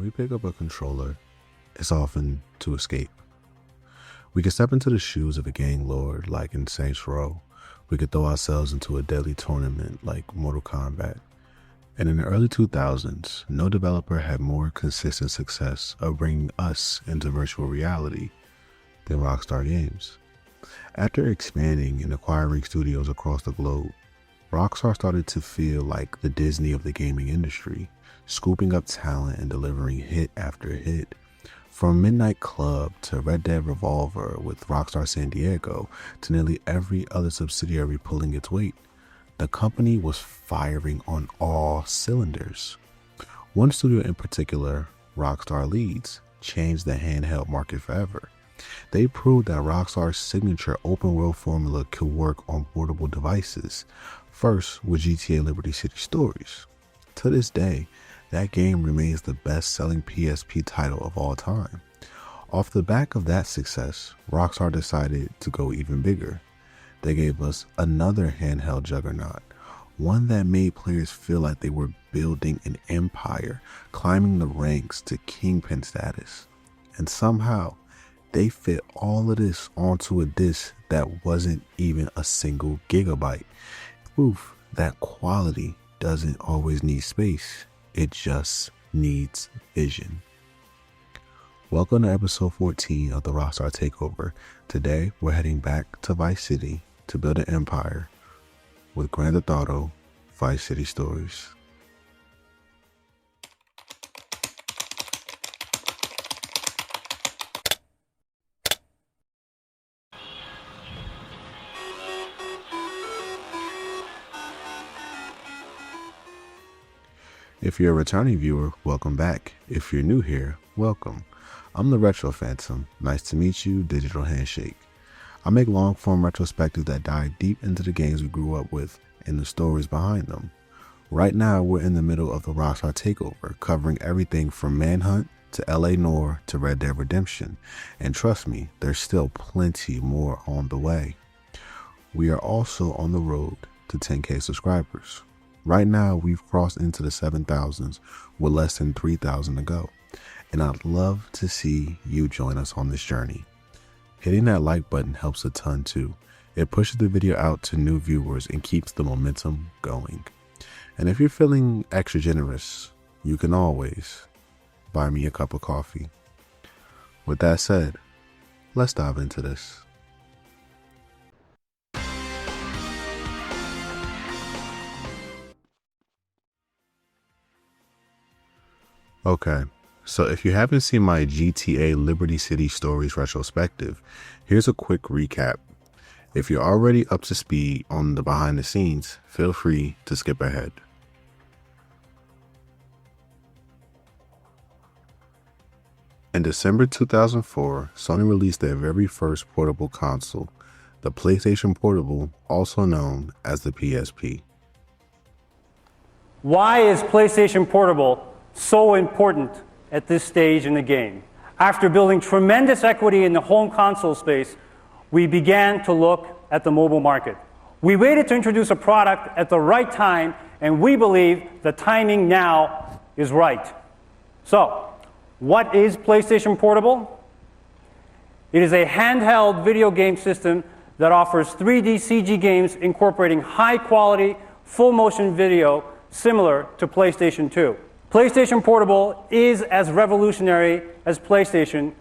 we pick up a controller, it's often to escape. We can step into the shoes of a gang lord like in Saints Row. We could throw ourselves into a deadly tournament like Mortal Kombat. And in the early 2000s, no developer had more consistent success of bringing us into virtual reality than Rockstar Games. After expanding and acquiring studios across the globe, Rockstar started to feel like the Disney of the gaming industry, scooping up talent and delivering hit after hit. From Midnight Club to Red Dead Revolver with Rockstar San Diego to nearly every other subsidiary pulling its weight, the company was firing on all cylinders. One studio in particular, Rockstar Leeds, changed the handheld market forever. They proved that Rockstar's signature open world formula could work on portable devices, first with GTA Liberty City Stories. To this day, that game remains the best-selling PSP title of all time. Off the back of that success, Rockstar decided to go even bigger. They gave us another handheld juggernaut, one that made players feel like they were building an empire, climbing the ranks to kingpin status. And somehow, they fit all of this onto a disc that wasn't even a single gigabyte. Proof that quality doesn't always need space, it just needs vision. Welcome to episode 14 of the Rockstar Takeover. Today, we're heading back to Vice City to build an empire with Grand Theft Auto Vice City Stories. If you're a returning viewer, welcome back. If you're new here, welcome. I'm the Retro Phantom. Nice to meet you, Digital Handshake. I make long-form retrospectives that dive deep into the games we grew up with and the stories behind them. Right now, we're in the middle of the Rockstar Takeover, covering everything from Manhunt to LA Noire to Red Dead Redemption. And trust me, there's still plenty more on the way. We are also on the road to 10K subscribers. Right now, we've crossed into the 7,000s with less than 3,000 to go. And I'd love to see you join us on this journey. Hitting that like button helps a ton too. It pushes the video out to new viewers and keeps the momentum going. And if you're feeling extra generous, you can always buy me a cup of coffee. With that said, let's dive into this. Okay, so if you haven't seen my GTA Liberty City Stories retrospective, here's a quick recap. If you're already up to speed on the behind the scenes, feel free to skip ahead. In December 2004, Sony released their very first portable console, the PlayStation Portable, also known as the PSP. Why is PlayStation Portable so important at this stage in the game? After building tremendous equity in the home console space, we began to look at the mobile market. We waited to introduce a product at the right time, and we believe the timing now is right. So, what is PlayStation Portable? It is a handheld video game system that offers 3D CG games incorporating high-quality, full-motion video similar to PlayStation 2. PlayStation Portable is as revolutionary as PlayStation,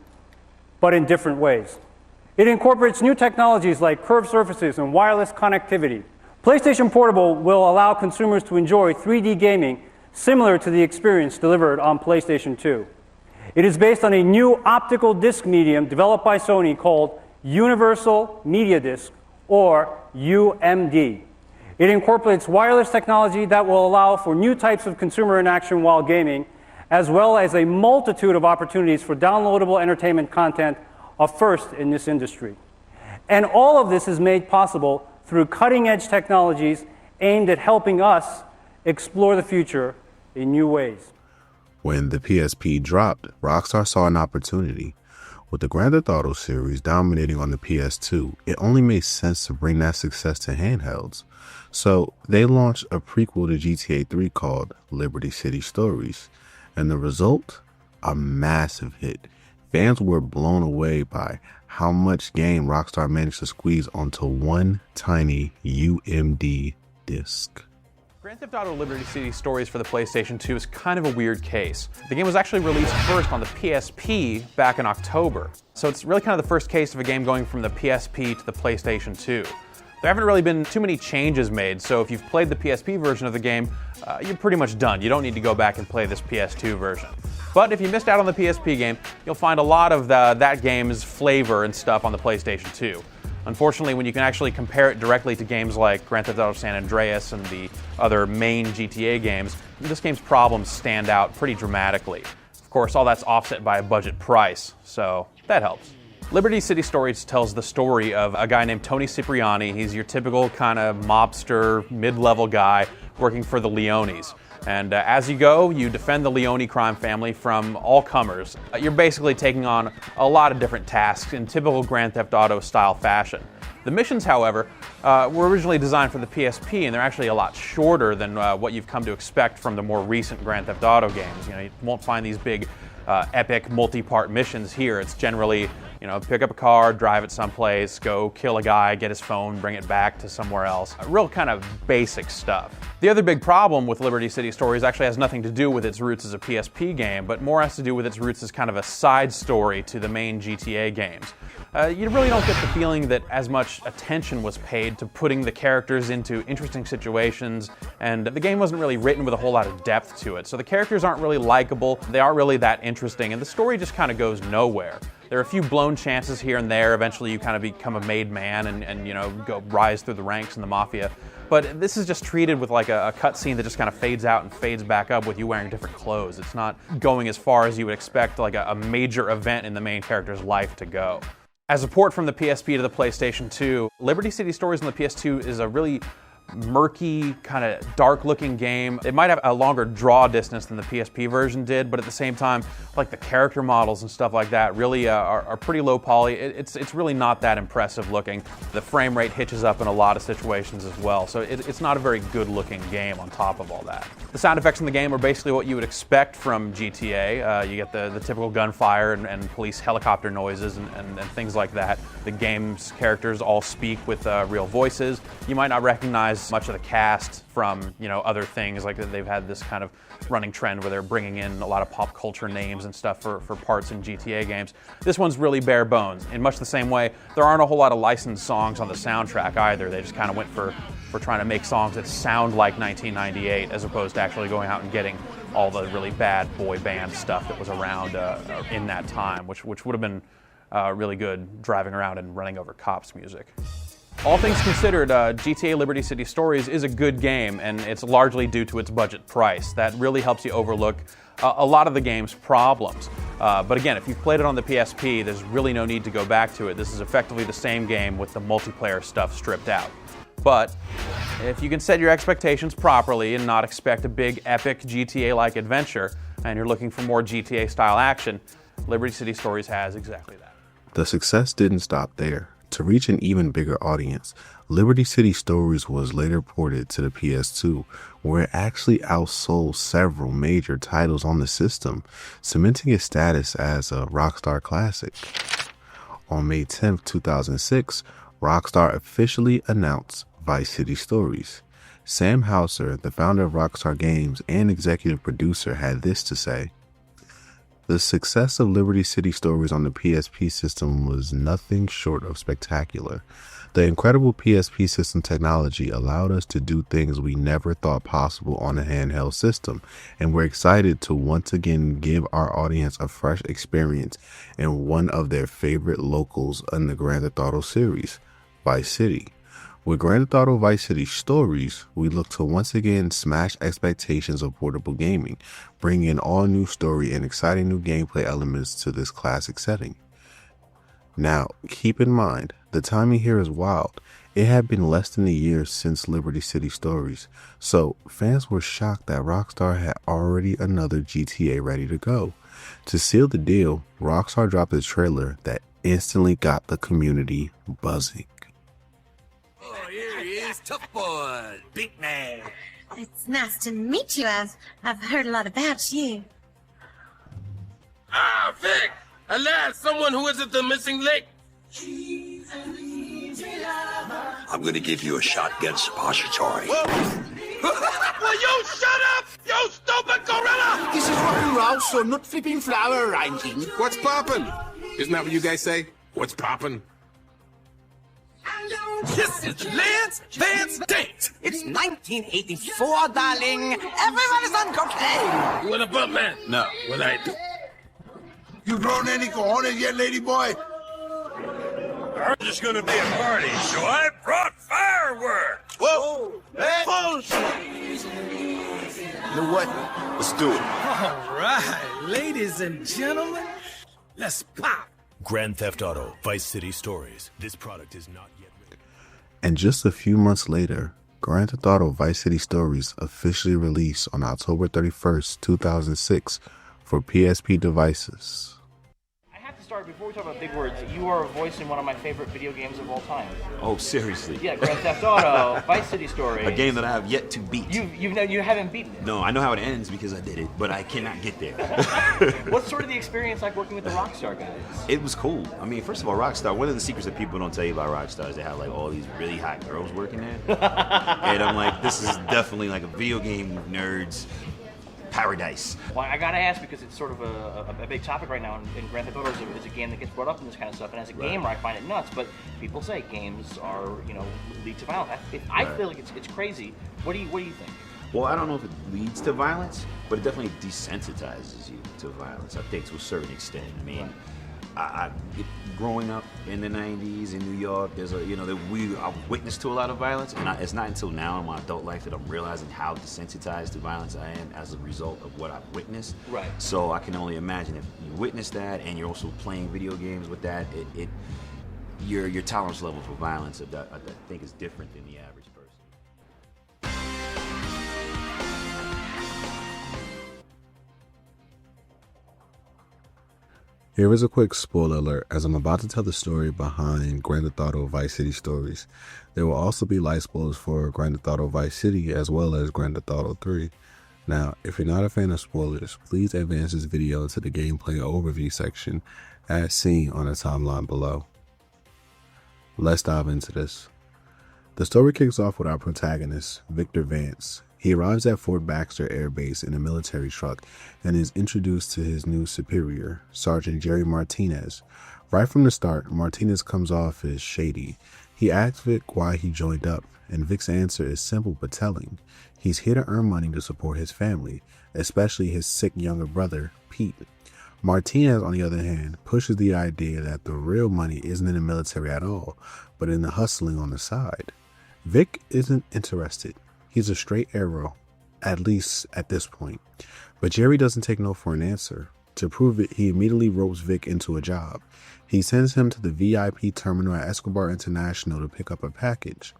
but in different ways. It incorporates new technologies like curved surfaces and wireless connectivity. PlayStation Portable will allow consumers to enjoy 3D gaming similar to the experience delivered on PlayStation 2. It is based on a new optical disc medium developed by Sony called Universal Media Disc, or UMD. It incorporates wireless technology that will allow for new types of consumer interaction while gaming, as well as a multitude of opportunities for downloadable entertainment content, a first in this industry. And all of this is made possible through cutting-edge technologies aimed at helping us explore the future in new ways. When the PSP dropped, Rockstar saw an opportunity. With the Grand Theft Auto series dominating on the PS2, it only made sense to bring that success to handhelds. So they launched a prequel to GTA 3 called Liberty City Stories. And the result? a massive hit. Fans were blown away by how much game Rockstar managed to squeeze onto one tiny UMD disc. Grand Theft Auto Liberty City Stories for the PlayStation 2 is kind of a weird case. The game was actually released first on the PSP back in October, so it's really kind of the first case of a game going from the PSP to the PlayStation 2. There haven't really been too many changes made, so if you've played the PSP version of the game, you're pretty much done. You don't need to go back and play this PS2 version. But if you missed out on the PSP game, you'll find a lot of that game's flavor and stuff on the PlayStation 2. Unfortunately, when you can actually compare it directly to games like Grand Theft Auto San Andreas and the other main GTA games, this game's problems stand out pretty dramatically. Of course, all that's offset by a budget price, so that helps. Liberty City Stories tells the story of a guy named Tony Cipriani. He's your typical kind of mobster, mid-level guy working for the Leones. And as you go, you defend the Leone crime family from all comers. You're basically taking on a lot of different tasks in typical Grand Theft Auto style fashion. The missions, however, were originally designed for the PSP, and they're actually a lot shorter than what you've come to expect from the more recent Grand Theft Auto games. You won't find these big, epic, multi-part missions here. It's generally, pick up a car, drive it someplace, go kill a guy, get his phone, bring it back to somewhere else. Real kind of basic stuff. The other big problem with Liberty City Stories actually has nothing to do with its roots as a PSP game, but more has to do with its roots as kind of a side story to the main GTA games. You really don't get the feeling that as much attention was paid to putting the characters into interesting situations, and the game wasn't really written with a whole lot of depth to it. So the characters aren't really likable, they aren't really that interesting, and the story just kind of goes nowhere. There are a few blown chances here and there. Eventually you kind of become a made man and go rise through the ranks in the mafia. But this is just treated with like a cutscene that just kind of fades out and fades back up with you wearing different clothes. It's not going as far as you would expect like a major event in the main character's life to go. As a port from the PSP to the PlayStation 2, Liberty City Stories on the PS2 is a really murky, kind of dark-looking game. It might have a longer draw distance than the PSP version did, but at the same time, like the character models and stuff like that really are pretty low poly. It's really not that impressive looking. The frame rate hitches up in a lot of situations as well, so it's not a very good-looking game on top of all that. The sound effects in the game are basically what you would expect from GTA. You get the typical gunfire and police helicopter noises and things like that. The game's characters all speak with real voices. You might not recognize much of the cast from other things, like they've had this kind of running trend where they're bringing in a lot of pop culture names and stuff for parts in GTA games. This one's really bare bones. In much the same way, there aren't a whole lot of licensed songs on the soundtrack either. They just kind of went for trying to make songs that sound like 1998 as opposed to actually going out and getting all the really bad boy band stuff that was around in that time, which would have been really good driving around and running over cops music. All things considered, GTA Liberty City Stories is a good game, and it's largely due to its budget price. That really helps you overlook a lot of the game's problems. But again, if you've played it on the PSP, there's really no need to go back to it. This is effectively the same game with the multiplayer stuff stripped out. But if you can set your expectations properly and not expect a big, epic GTA-like adventure, and you're looking for more GTA-style action, Liberty City Stories has exactly that. The success didn't stop there. To reach an even bigger audience, Liberty City Stories was later ported to the PS2, where it actually outsold several major titles on the system, cementing its status as a Rockstar classic. On May 10, 2006, Rockstar officially announced Vice City Stories. Sam Houser, the founder of Rockstar Games and executive producer, had this to say: "The success of Liberty City Stories on the PSP system was nothing short of spectacular. The incredible PSP system technology allowed us to do things we never thought possible on a handheld system, and we're excited to once again give our audience a fresh experience in one of their favorite locals in the Grand Theft Auto series, Vice City. With Grand Theft Auto Vice City Stories, we look to once again smash expectations of portable gaming, bring in all new story and exciting new gameplay elements to this classic setting." Now, keep in mind, the timing here is wild. It had been less than a year since Liberty City Stories, so fans were shocked that Rockstar had already another GTA ready to go. To seal the deal, Rockstar dropped a trailer that instantly got the community buzzing. Oh, here he is, tough boy, big man. It's nice to meet you. I've heard a lot about you. Ah, Vic! Alas, someone who isn't the missing link. I'm gonna give you a shotgun suppository. Will you shut up, you stupid gorilla? This is rock and roll, so not flipping flower arranging. What's poppin'? Isn't that what you guys say? What's poppin'? This is Lance Vance Date. It's 1984, darling. Everybody's on cocaine. You want a bump, man? No. What I do? You grown any cojones yet, lady boy? There's gonna be a party, so I brought fireworks. Whoa! Hey. You know what? Let's do it. All right, ladies and gentlemen, let's pop. Grand Theft Auto, Vice City Stories. This product is not yet ready. And just a few months later, Grand Theft Auto Vice City Stories officially released on October 31st, 2006 for PSP devices. Before we talk about big words, you are a voice in one of my favorite video games of all time. Oh, seriously? Yeah, Grand Theft Auto, Vice City Stories. A game that I have yet to beat. You haven't beaten it. No, I know how it ends because I did it, but I cannot get there. What's sort of the experience like working with the Rockstar guys? It was cool. I mean, first of all, Rockstar, one of the secrets that people don't tell you about Rockstar is they have like all these really hot girls working there. And I'm like, this is definitely like a video game nerds paradise. Well, I gotta ask because it's sort of a big topic right now, and Grand Theft Auto is a game that gets brought up in this kind of stuff. And as a gamer, I find it nuts. But people say games are, lead to violence. I feel like it's crazy. What do you think? Well, I don't know if it leads to violence, but it definitely desensitizes you to violence. I think to a certain extent. I mean, growing up in the '90s in New York, there's I've witnessed to a lot of violence, and it's not until now in my adult life that I'm realizing how desensitized to violence I am as a result of what I've witnessed. Right. So I can only imagine if you witness that and you're also playing video games with that, your tolerance level for violence, I think, is different than the average person. Here is a quick spoiler alert as I'm about to tell the story behind Grand Theft Auto Vice City Stories. There will also be light spoilers for Grand Theft Auto Vice City as well as Grand Theft Auto 3. Now, if you're not a fan of spoilers, please advance this video to the gameplay overview section as seen on the timeline below. Let's dive into this. The story kicks off with our protagonist, Victor Vance. He arrives at Fort Baxter Air Base in a military truck and is introduced to his new superior, Sergeant Jerry Martinez. Right from the start, Martinez comes off as shady. He asks Vic why he joined up, and Vic's answer is simple but telling. He's here to earn money to support his family, especially his sick younger brother, Pete. Martinez, on the other hand, pushes the idea that the real money isn't in the military at all, but in the hustling on the side. Vic isn't interested. He's a straight arrow, at least at this point. But Jerry doesn't take no for an answer. To prove it, he immediately ropes Vic into a job. He sends him to the VIP terminal at Escobar International to pick up a package.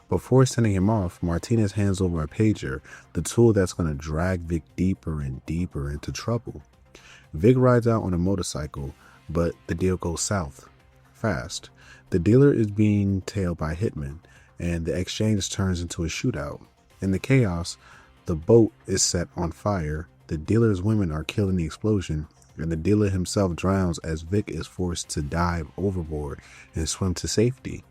Before sending him off, Martinez hands over a pager, the tool that's going to drag Vic deeper and deeper into trouble. Vic rides out on a motorcycle, but the deal goes south fast. The dealer is being tailed by hitmen, and the exchange turns into a shootout. In the chaos, the boat is set on fire, the dealer's women are killed in the explosion, and the dealer himself drowns as Vic is forced to dive overboard and swim to safety.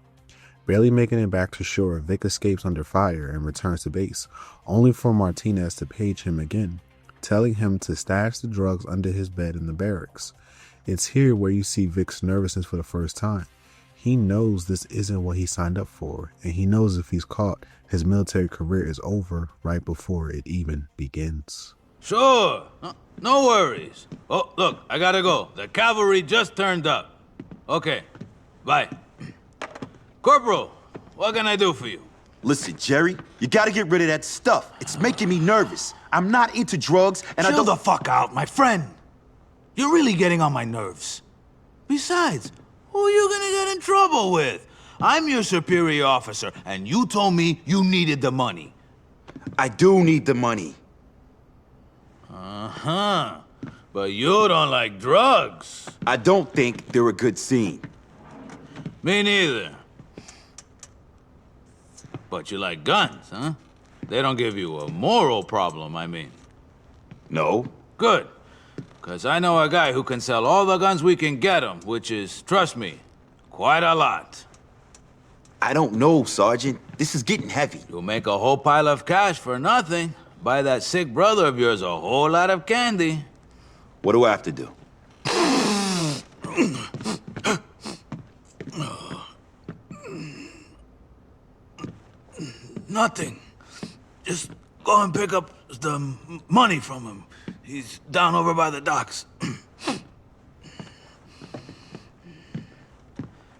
Barely making it back to shore, Vic escapes under fire and returns to base, only for Martinez to page him again, telling him to stash the drugs under his bed in the barracks. It's here where you see Vic's nervousness for the first time. He knows this isn't what he signed up for, and he knows if he's caught, his military career is over right before it even begins. Sure, no worries. Oh, look, I gotta go. The cavalry just turned up. Okay, bye. Corporal, what can I do for you? Listen, Jerry, you gotta get rid of that stuff. It's making me nervous. I'm not into drugs, and Chill the fuck out, my friend. You're really getting on my nerves. Besides, who are you gonna get in trouble with? I'm your superior officer, and you told me you needed the money. I do need the money. Uh-huh. But you don't like drugs. I don't think they're a good scene. Me neither. But you like guns, huh? They don't give you a moral problem, I mean. No. Good. Because I know a guy who can sell all the guns we can get him, which is, trust me, quite a lot. I don't know, Sergeant. This is getting heavy. You'll make a whole pile of cash for nothing. Buy that sick brother of yours a whole lot of candy. What do I have to do? Nothing. Just go and pick up the money from him. He's down over by the docks.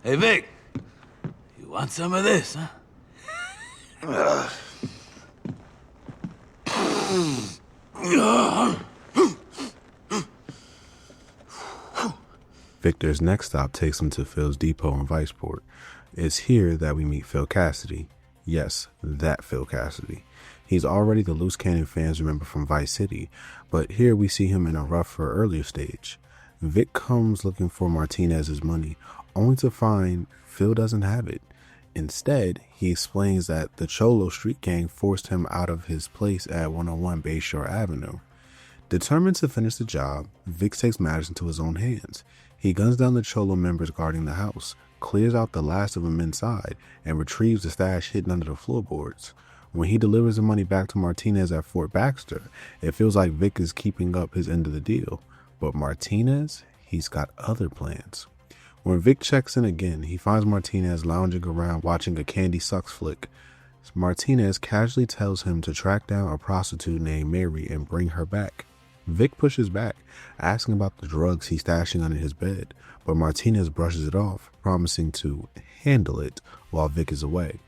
Hey, Vic. You want some of this, huh? Victor's next stop takes him to Phil's depot in Viceport. It's here that we meet Phil Cassidy. Yes, that Phil Cassidy. He's already the loose cannon fans remember from Vice City, but here we see him in a rougher, earlier stage. Vic comes looking for Martinez's money, only to find Phil doesn't have it. Instead, he explains that the Cholo street gang forced him out of his place at 101 Bayshore Avenue. Determined to finish the job, Vic takes matters into his own hands. He guns down the Cholo members guarding the house, clears out the last of them inside, and retrieves the stash hidden under the floorboards. When he delivers the money back to Martinez at Fort Baxter, it feels like Vic is keeping up his end of the deal. But Martinez, he's got other plans. When Vic checks in again, he finds Martinez lounging around watching a Candy Sucks flick. Martinez casually tells him to track down a prostitute named Mary and bring her back. Vic pushes back, asking about the drugs he's stashing under his bed, but Martinez brushes it off, promising to handle it while Vic is away.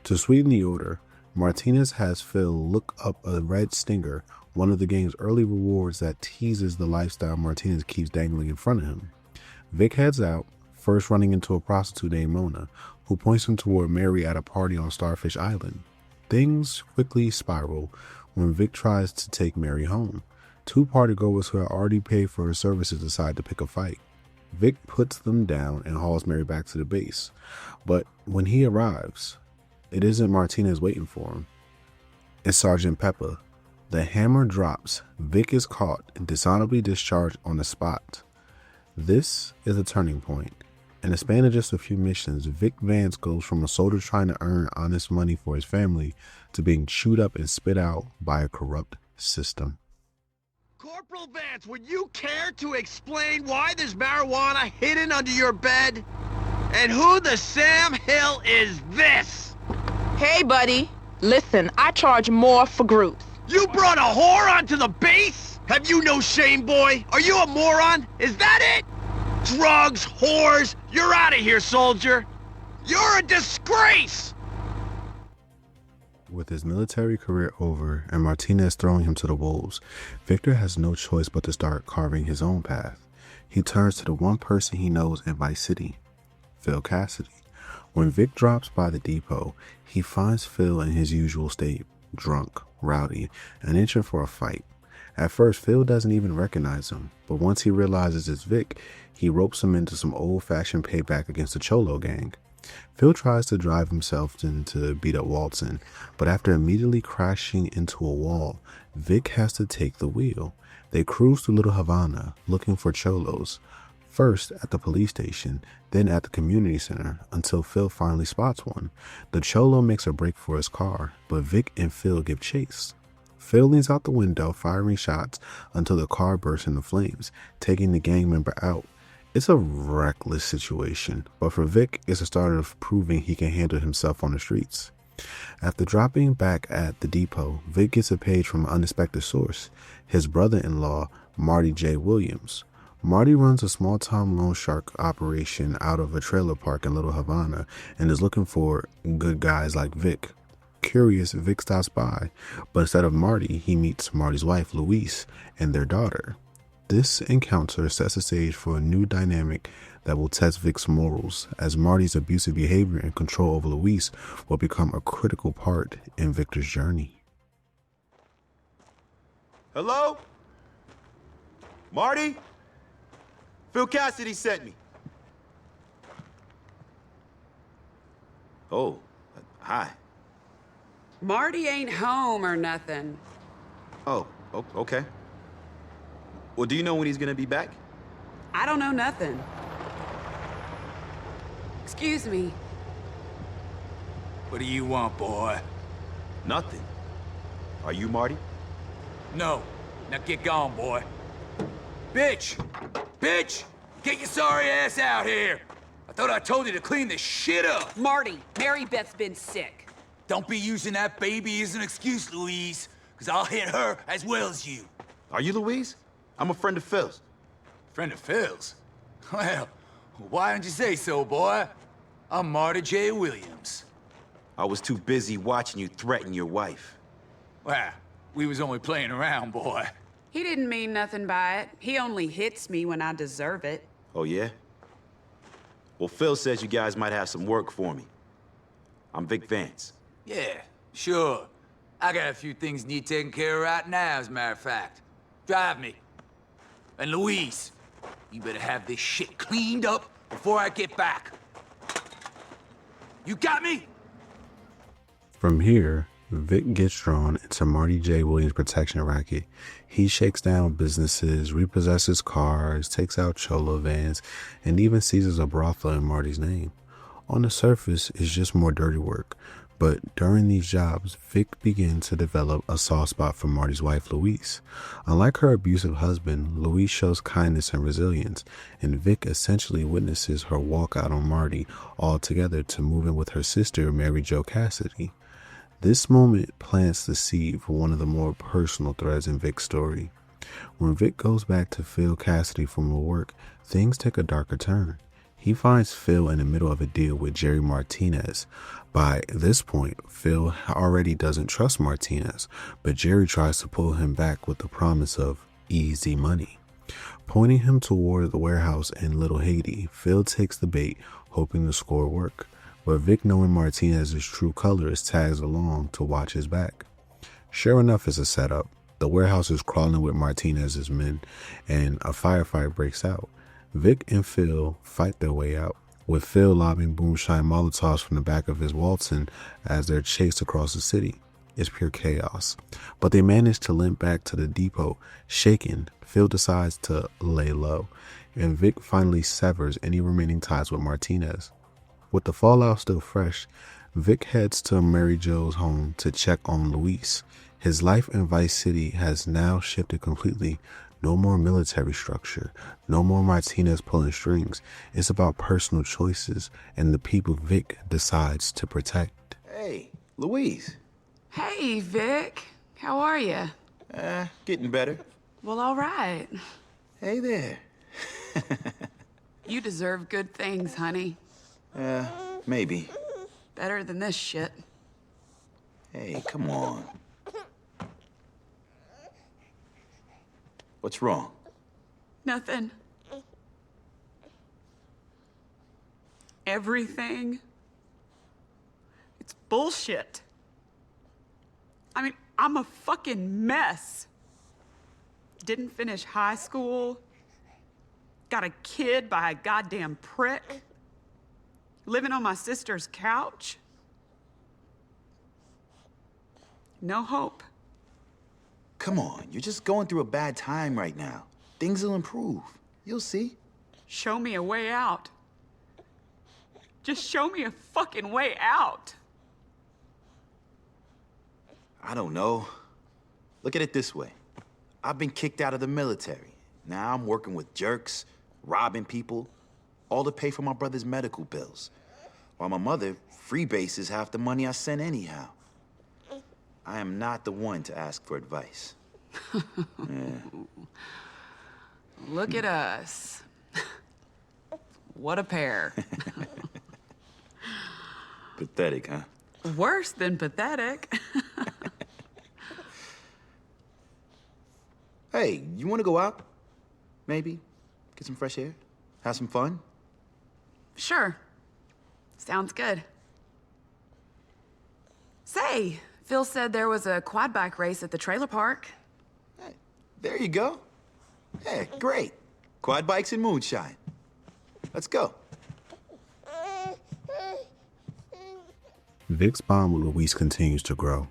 To sweeten the order, Martinez has Phil look up a red stinger, one of the game's early rewards that teases the lifestyle Martinez keeps dangling in front of him. Vic heads out, first running into a prostitute named Mona, who points him toward Mary at a party on Starfish Island. Things quickly spiral when Vic tries to take Mary home. Two partygoers who had already paid for her services decide to pick a fight. Vic puts them down and hauls Mary back to the base. But when he arrives, it isn't Martinez waiting for him. It's Sergeant Pepper. The hammer drops. Vic is caught and dishonorably discharged on the spot. This is a turning point. In the span of just a few missions, Vic Vance goes from a soldier trying to earn honest money for his family to being chewed up and spit out by a corrupt system. Corporal Vance, would you care to explain why there's marijuana hidden under your bed? And who the Sam Hill is this? Hey, buddy. Listen, I charge more for groups. You brought a whore onto the base? Have you no shame, boy? Are you a moron? Is that it? Drugs, whores, you're out of here, soldier. You're a disgrace! With his military career over and Martinez throwing him to the wolves, Victor has no choice but to start carving his own path. He turns to the one person he knows in Vice City, Phil Cassidy. When Vic drops by the depot, he finds Phil in his usual state, drunk, rowdy, and itching for a fight. At first, Phil doesn't even recognize him, but once he realizes it's Vic, he ropes him into some old-fashioned payback against the Cholo gang. Phil tries to drive himself into beat up Walton, but after immediately crashing into a wall, Vic has to take the wheel. They cruise through Little Havana looking for Cholos, first at the police station, then at the community center, until Phil finally spots one. The Cholo makes a break for his car, but Vic and Phil give chase. Phil leans out the window, firing shots until the car bursts into flames, taking the gang member out. It's a reckless situation, but for Vic, it's a start of proving he can handle himself on the streets. After dropping back at the depot, Vic gets a page from an unexpected source, his brother-in-law, Marty J. Williams. Marty runs a small-time loan shark operation out of a trailer park in Little Havana and is looking for good guys like Vic. Curious, Vic stops by, but instead of Marty, he meets Marty's wife, Louise, and their daughter. This encounter sets the stage for a new dynamic that will test Vic's morals, as Marty's abusive behavior and control over Louise will become a critical part in Victor's journey. Hello? Marty? Phil Cassidy sent me. Oh, hi. Marty ain't home or nothing. Oh, okay. Well, do you know when he's gonna be back? I don't know nothing. Excuse me. What do you want, boy? Nothing. Are you Marty? No. Now get gone, boy. Bitch! Bitch! Get your sorry ass out here! I thought I told you to clean this shit up! Marty, Mary Beth's been sick. Don't be using that baby as an excuse, Louise, because I'll hit her as well as you. Are you Louise? I'm a friend of Phil's. Friend of Phil's? Well, why don't you say so, boy? I'm Marty J. Williams. I was too busy watching you threaten your wife. Well, we was only playing around, boy. He didn't mean nothing by it. He only hits me when I deserve it. Oh, yeah? Well, Phil says you guys might have some work for me. I'm Vic Vance. Yeah, sure. I got a few things need taken care of right now, as a matter of fact. Drive me. And Louise, you better have this shit cleaned up before I get back. You got me? From here, Vic gets drawn into Marty J. Williams' protection racket. He shakes down businesses, repossesses cars, takes out cholo vans, and even seizes a brothel in Marty's name. On the surface, it's just more dirty work. But during these jobs, Vic begins to develop a soft spot for Marty's wife, Louise. Unlike her abusive husband, Louise shows kindness and resilience, and Vic essentially witnesses her walk out on Marty altogether to move in with her sister, Mary Jo Cassidy. This moment plants the seed for one of the more personal threads in Vic's story. When Vic goes back to Phil Cassidy for more work, things take a darker turn. He finds Phil in the middle of a deal with Jerry Martinez. By this point, Phil already doesn't trust Martinez, but Jerry tries to pull him back with the promise of easy money. Pointing him toward the warehouse in Little Haiti, Phil takes the bait, hoping to score work. But Vic, knowing Martinez's true colors, tags along to watch his back. Sure enough, it's a setup. The warehouse is crawling with Martinez's men, and a firefight breaks out. Vic and Phil fight their way out, with Phil lobbing boomshine Molotovs from the back of his Walton as they're chased across the city. It's pure chaos. But they manage to limp back to the depot. Shaken, Phil decides to lay low, and Vic finally severs any remaining ties with Martinez. With the fallout still fresh, Vic heads to Mary Jo's home to check on Louise. His life in Vice City has now shifted completely. No more military structure. No more Martinez pulling strings. It's about personal choices and the people Vic decides to protect. Hey, Louise. Hey, Vic. How are you? Getting better. Well, all right. Hey there. You deserve good things, honey. Maybe. Better than this shit. Hey, come on. What's wrong? Nothing. Everything. It's bullshit. I mean, I'm a fucking mess. Didn't finish high school. Got a kid by a goddamn prick. Living on my sister's couch. No hope. Come on, you're just going through a bad time right now. Things will improve. You'll see. Show me a way out. Just show me a fucking way out. I don't know. Look at it this way. I've been kicked out of the military. Now I'm working with jerks, robbing people, all to pay for my brother's medical bills. While my mother freebases half the money I send anyhow. I am not the one to ask for advice. Look at us. What a pair. Pathetic, huh? Worse than pathetic. Hey, you want to go out? Maybe? Get some fresh air? Have some fun? Sure. Sounds good. Say, Phil said there was a quad bike race at the trailer park. Hey, there you go. Hey, great. Quad bikes and moonshine. Let's go. Vic's bond with Louise continues to grow.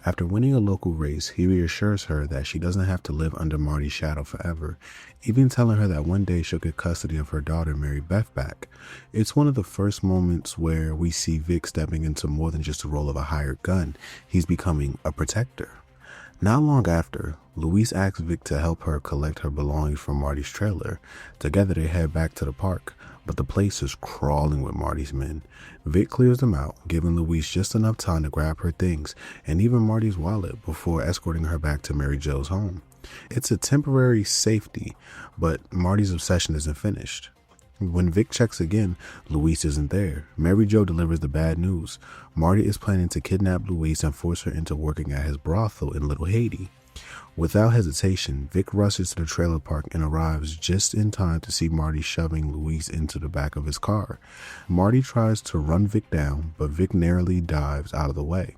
After winning a local race, he reassures her that she doesn't have to live under Marty's shadow forever, even telling her that one day she'll get custody of her daughter, Mary Beth, back. It's one of the first moments where we see Vic stepping into more than just the role of a hired gun. He's becoming a protector. Not long after, Louise asks Vic to help her collect her belongings from Marty's trailer. Together they head back to the park, but the place is crawling with Marty's men. Vic clears them out, giving Louise just enough time to grab her things and even Marty's wallet before escorting her back to Mary Jo's home. It's a temporary safety, but Marty's obsession isn't finished. When Vic checks again, Louise isn't there. Mary Jo delivers the bad news. Marty is planning to kidnap Louise and force her into working at his brothel in Little Haiti. Without hesitation, Vic rushes to the trailer park and arrives just in time to see Marty shoving Louise into the back of his car. Marty tries to run Vic down, but Vic narrowly dives out of the way.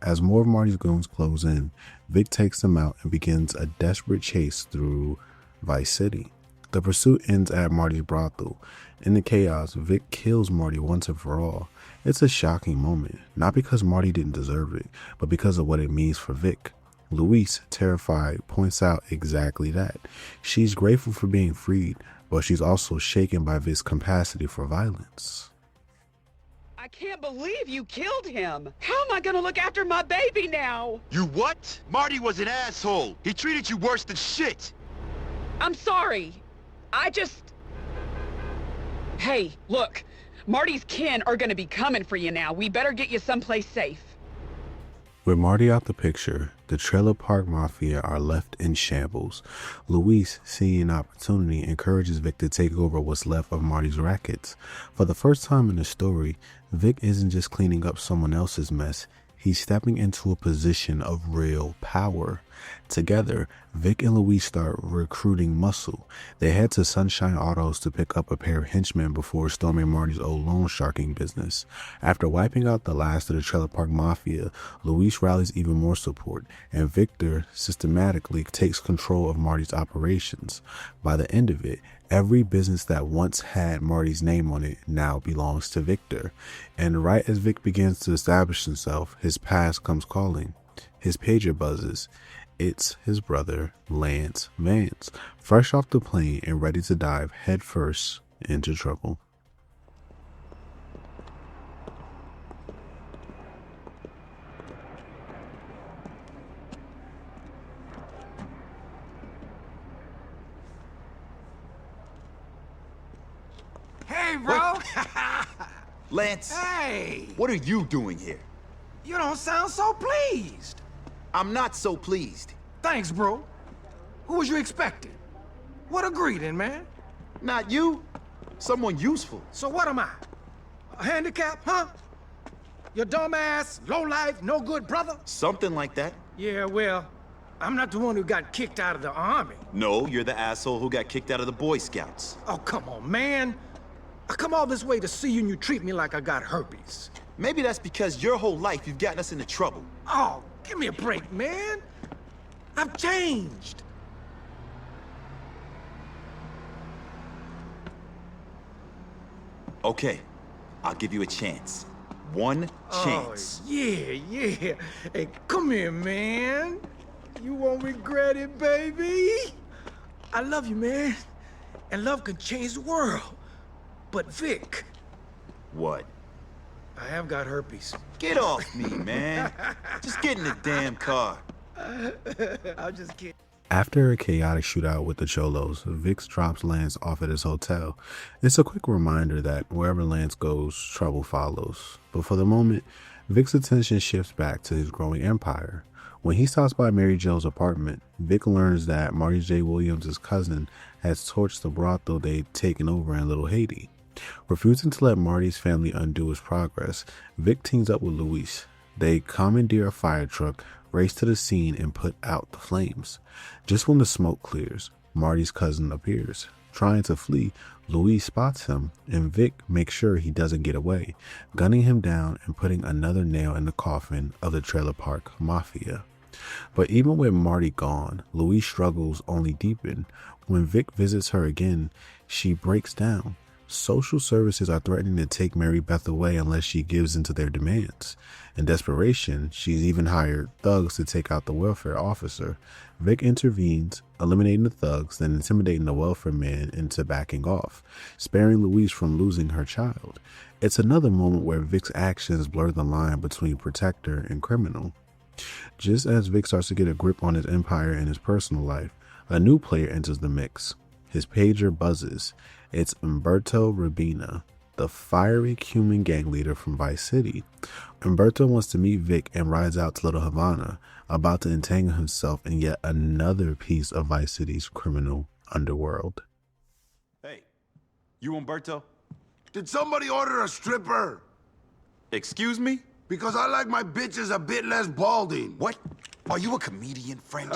As more of Marty's goons close in, Vic takes them out and begins a desperate chase through Vice City. The pursuit ends at Marty's brothel. In the chaos, Vic kills Marty once and for all. It's a shocking moment, not because Marty didn't deserve it, but because of what it means for Vic. Louise, terrified, points out exactly that. She's grateful for being freed, but she's also shaken by Vic's capacity for violence. I can't believe you killed him. How am I gonna look after my baby now? You what? Marty was an asshole. He treated you worse than shit. I'm sorry. Hey, look. Marty's kin are gonna be coming for you now. We better get you someplace safe. With Marty out the picture, the Trailer Park Mafia are left in shambles. Louise, seeing an opportunity, encourages Vic to take over what's left of Marty's rackets. For the first time in the story, Vic isn't just cleaning up someone else's mess. He's stepping into a position of real power. Together, Vic and Louise start recruiting muscle. They head to Sunshine Autos to pick up a pair of henchmen before storming Marty's old loan sharking business. After wiping out the last of the Trailer Park Mafia, Louise rallies even more support, and Victor systematically takes control of Marty's operations. By the end of it, every business that once had Marty's name on it now belongs to Victor. And right as Vic begins to establish himself, his past comes calling. His pager buzzes. It's his brother, Lance Vance, fresh off the plane and ready to dive headfirst into trouble. Hey, bro! Lance! Hey! What are you doing here? You don't sound so pleased. I'm not so pleased. Thanks, bro. Who was you expecting? What a greeting, man. Not you. Someone useful. So what am I? A handicap, huh? Your dumbass, low-life, no-good brother? Something like that. Yeah, well, I'm not the one who got kicked out of the army. No, you're the asshole who got kicked out of the Boy Scouts. Oh, come on, man. I come all this way to see you and you treat me like I got herpes. Maybe that's because your whole life you've gotten us into trouble. Oh, give me a break, man. I've changed. Okay, I'll give you a chance. One chance. Oh, yeah. Hey, come here, man. You won't regret it, baby. I love you, man. And love can change the world. But Vic. What? I have got herpes. Get off me, man. Just get in the damn car. I'm just kidding. After a chaotic shootout with the Cholos, Vix drops Lance off at his hotel. It's a quick reminder that wherever Lance goes, trouble follows. But for the moment, Vic's attention shifts back to his growing empire. When he stops by Mary Jo's apartment, Vic learns that Marty J. Williams' cousin has torched the brothel they'd taken over in Little Haiti. Refusing to let Marty's family undo his progress, Vic teams up with Louise. They commandeer a fire truck, race to the scene, and put out the flames. Just when the smoke clears, Marty's cousin appears. Trying to flee, Louise spots him, and Vic makes sure he doesn't get away, gunning him down and putting another nail in the coffin of the Trailer Park Mafia. But even with Marty gone, Louise struggles only deepen. When Vic visits her again, she breaks down. Social services are threatening to take Mary Beth away unless she gives in to their demands. In desperation, she's even hired thugs to take out the welfare officer. Vic intervenes, eliminating the thugs, then intimidating the welfare man into backing off, sparing Louise from losing her child. It's another moment where Vic's actions blur the line between protector and criminal. Just as Vic starts to get a grip on his empire and his personal life, a new player enters the mix. His pager buzzes. It's Umberto Rubina, the fiery Cuban gang leader from Vice City. Umberto wants to meet Vic and rides out to Little Havana, about to entangle himself in yet another piece of Vice City's criminal underworld. Hey, you Umberto? Did somebody order a stripper? Excuse me? Because I like my bitches a bit less balding. What? Are you a comedian, friend?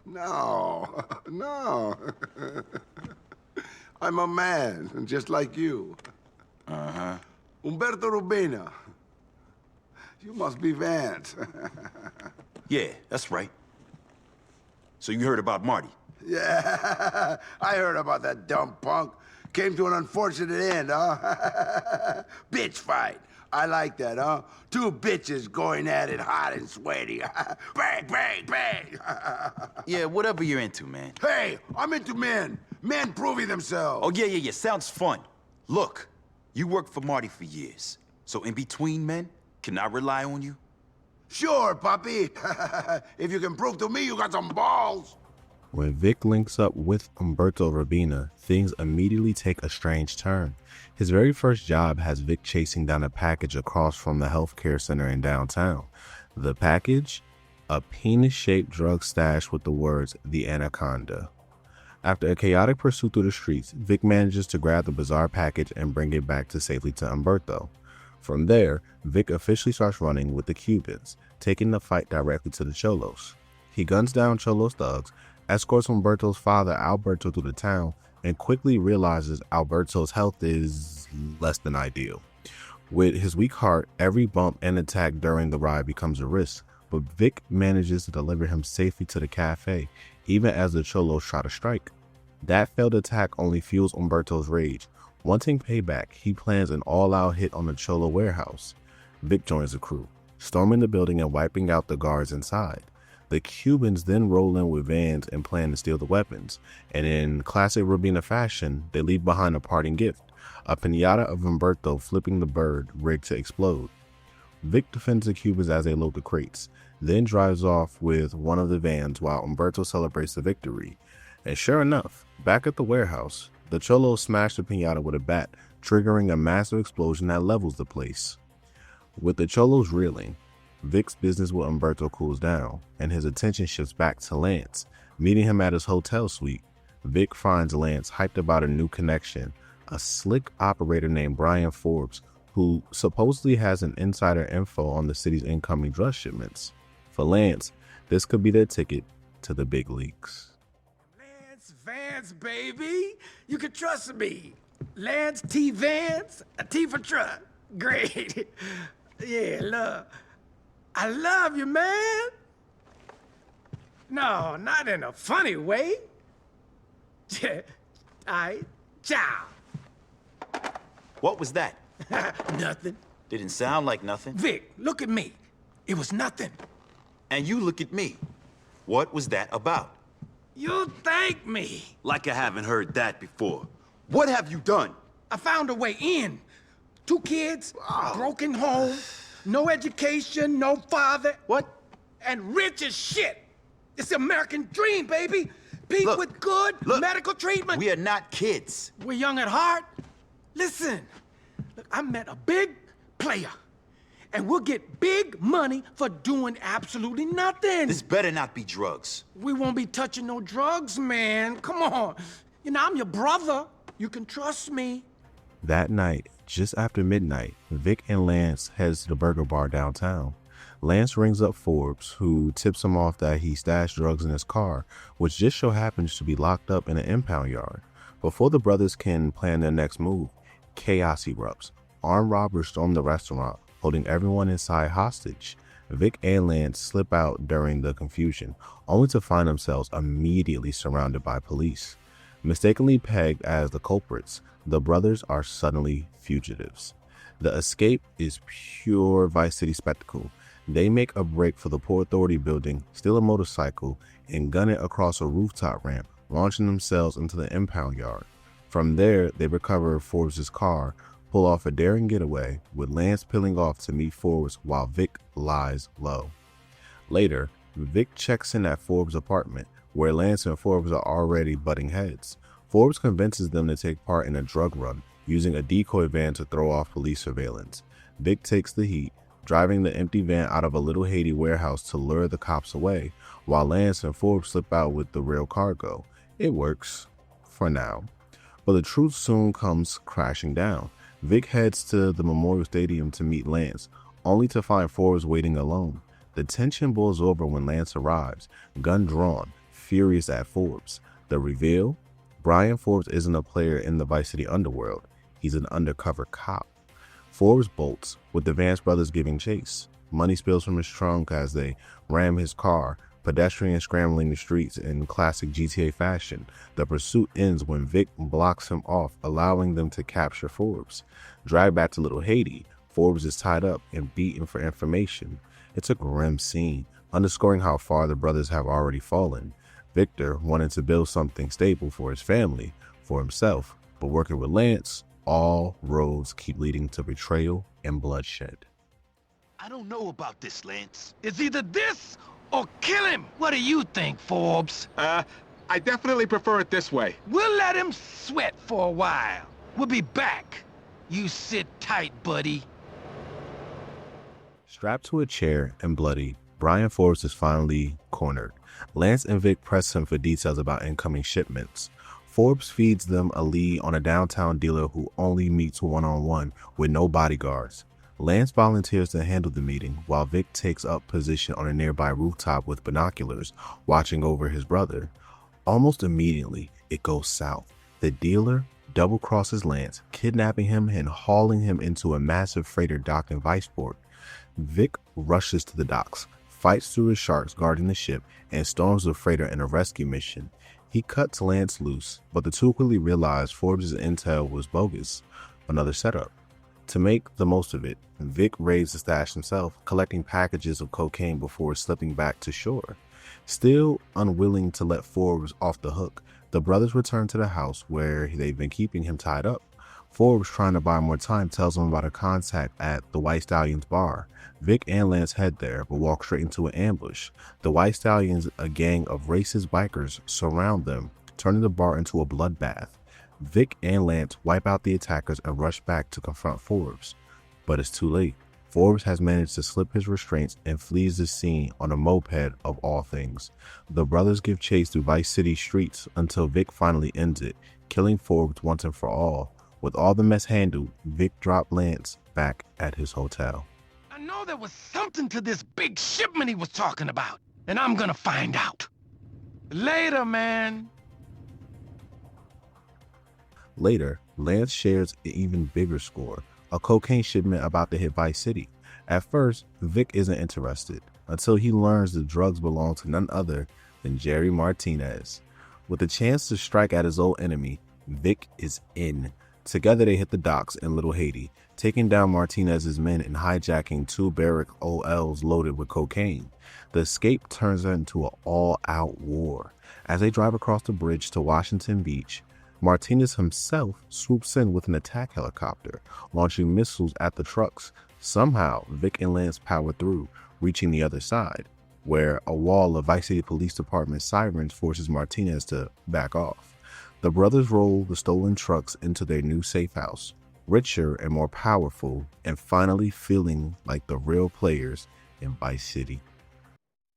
No, no. I'm a man, just like you. Uh-huh. Umberto Rubina. You must be Vance. Yeah, that's right. So you heard about Marty? Yeah, I heard about that dumb punk. Came to an unfortunate end, huh? Bitch fight. I like that, huh? Two bitches going at it hot and sweaty. Bang, bang, bang. Yeah, whatever you're into, man. Hey, I'm into men. Men proving themselves. Oh, yeah. Sounds fun. Look, you worked for Marty for years. So in between men, can I rely on you? Sure, puppy. If you can prove to me you got some balls. When Vic links up with Umberto Rubina, things immediately take a strange turn. His very first job has Vic chasing down a package across from the healthcare center in downtown. The package? A penis-shaped drug stash with the words, "The Anaconda." After a chaotic pursuit through the streets, Vic manages to grab the bizarre package and bring it back safely to Umberto. From there, Vic officially starts running with the Cubans, taking the fight directly to the Cholos. He guns down Cholos thugs, escorts Umberto's father Alberto through the town, and quickly realizes Alberto's health is less than ideal. With his weak heart, every bump and attack during the ride becomes a risk, but Vic manages to deliver him safely to the cafe, even as the Cholos try to strike. That failed attack only fuels Umberto's rage. Wanting payback, he plans an all-out hit on the Cholo warehouse. Vic joins the crew, storming the building and wiping out the guards inside. The Cubans then roll in with vans and plan to steal the weapons, and in classic Rubina fashion, they leave behind a parting gift, a piñata of Umberto flipping the bird rigged to explode. Vic defends the Cubans as they load the crates, then drives off with one of the vans while Umberto celebrates the victory. And sure enough, back at the warehouse, the Cholos smash the piñata with a bat, triggering a massive explosion that levels the place. With the Cholos reeling, Vic's business with Umberto cools down, and his attention shifts back to Lance. Meeting him at his hotel suite, Vic finds Lance hyped about a new connection, a slick operator named Brian Forbes, who supposedly has an insider info on the city's incoming drug shipments. For Lance, this could be their ticket to the big leagues. Lance Vance, baby. You can trust me. Lance T. Vance, a T for truck. Great. Yeah, love. I love you, man. No, not in a funny way. Ciao. What was that? Nothing. Didn't sound like nothing. Vic, look at me. It was nothing. And you look at me. What was that about? You thank me. Like I haven't heard that before. What have you done? I found a way in. 2 kids, broken home, no education, no father. What? And rich as shit. It's the American dream, baby. People with good medical treatment. We are not kids. We're young at heart. Listen, look, I met a big player. And we'll get big money for doing absolutely nothing. This better not be drugs. We won't be touching no drugs, man. Come on. You know, I'm your brother. You can trust me. That night, just after midnight, Vic and Lance heads to the burger bar downtown. Lance rings up Forbes, who tips him off that he stashed drugs in his car, which just so happens to be locked up in an impound yard. Before the brothers can plan their next move, chaos erupts. Armed robbers storm the restaurant, holding everyone inside hostage. Vic and Lance slip out during the confusion, only to find themselves immediately surrounded by police. Mistakenly pegged as the culprits, the brothers are suddenly fugitives. The escape is pure Vice City spectacle. They make a break for the Port Authority building, steal a motorcycle, and gun it across a rooftop ramp, launching themselves into the impound yard. From there, they recover Forbes' car, pull off a daring getaway, with Lance peeling off to meet Forbes while Vic lies low. Later, Vic checks in at Forbes' apartment, where Lance and Forbes are already butting heads. Forbes convinces them to take part in a drug run, using a decoy van to throw off police surveillance. Vic takes the heat, driving the empty van out of a Little Haiti warehouse to lure the cops away, while Lance and Forbes slip out with the real cargo. It works, for now. But the truth soon comes crashing down. Vic heads to the Memorial Stadium to meet Lance, only to find Forbes waiting alone. The tension boils over when Lance arrives, gun drawn, furious at Forbes. The reveal? Brian Forbes isn't a player in the Vice City underworld. He's an undercover cop. Forbes bolts, with the Vance brothers giving chase. Money spills from his trunk as they ram his car, pedestrians scrambling the streets in classic GTA fashion. The pursuit ends when Vic blocks him off, allowing them to capture Forbes. Dragged back to Little Haiti, Forbes is tied up and beaten for information. It's a grim scene, underscoring how far the brothers have already fallen. Victor wanted to build something stable for his family, for himself, but working with Lance, all roads keep leading to betrayal and bloodshed. I don't know about this, Lance. It's either this or kill him. What do you think, Forbes? I definitely prefer it this way. We'll let him sweat for a while. We'll be back. You sit tight, buddy. Strapped to a chair and bloody, Brian Forbes is finally cornered. Lance and Vic press him for details about incoming shipments. Forbes feeds them a lead on a downtown dealer who only meets one-on-one with no bodyguards. Lance volunteers to handle the meeting while Vic takes up position on a nearby rooftop with binoculars, watching over his brother. Almost immediately, it goes south. The dealer double-crosses Lance, kidnapping him and hauling him into a massive freighter docked in Viceport. Vic rushes to the docks, fights through his sharks guarding the ship, and storms the freighter in a rescue mission. He cuts Lance loose, but the two quickly realize Forbes' intel was bogus. Another setup. To make the most of it, Vic raids the stash himself, collecting packages of cocaine before slipping back to shore. Still unwilling to let Forbes off the hook, the brothers return to the house where they've been keeping him tied up. Forbes, trying to buy more time, tells him about a contact at the White Stallions bar. Vic and Lance head there, but walk straight into an ambush. The White Stallions, a gang of racist bikers, surround them, turning the bar into a bloodbath. Vic and Lance wipe out the attackers and rush back to confront Forbes. But it's too late. Forbes has managed to slip his restraints and flees the scene on a moped of all things. The brothers give chase through Vice City streets until Vic finally ends it, killing Forbes once and for all. With all the mess handled, Vic dropped Lance back at his hotel. I know there was something to this big shipment he was talking about, and I'm gonna find out. Later, man. Later, Lance shares an even bigger score, a cocaine shipment about to hit Vice City. At first, Vic isn't interested, until he learns the drugs belong to none other than Jerry Martinez. With a chance to strike at his old enemy, Vic is in. Together they hit the docks in Little Haiti, taking down Martinez's men and hijacking two barrack OLs loaded with cocaine. The escape turns into an all-out war. As they drive across the bridge to Washington Beach, Martinez himself swoops in with an attack helicopter, launching missiles at the trucks. Somehow, Vic and Lance power through, reaching the other side, where a wall of Vice City Police Department sirens forces Martinez to back off. The brothers roll the stolen trucks into their new safe house, richer and more powerful, and finally feeling like the real players in Vice City.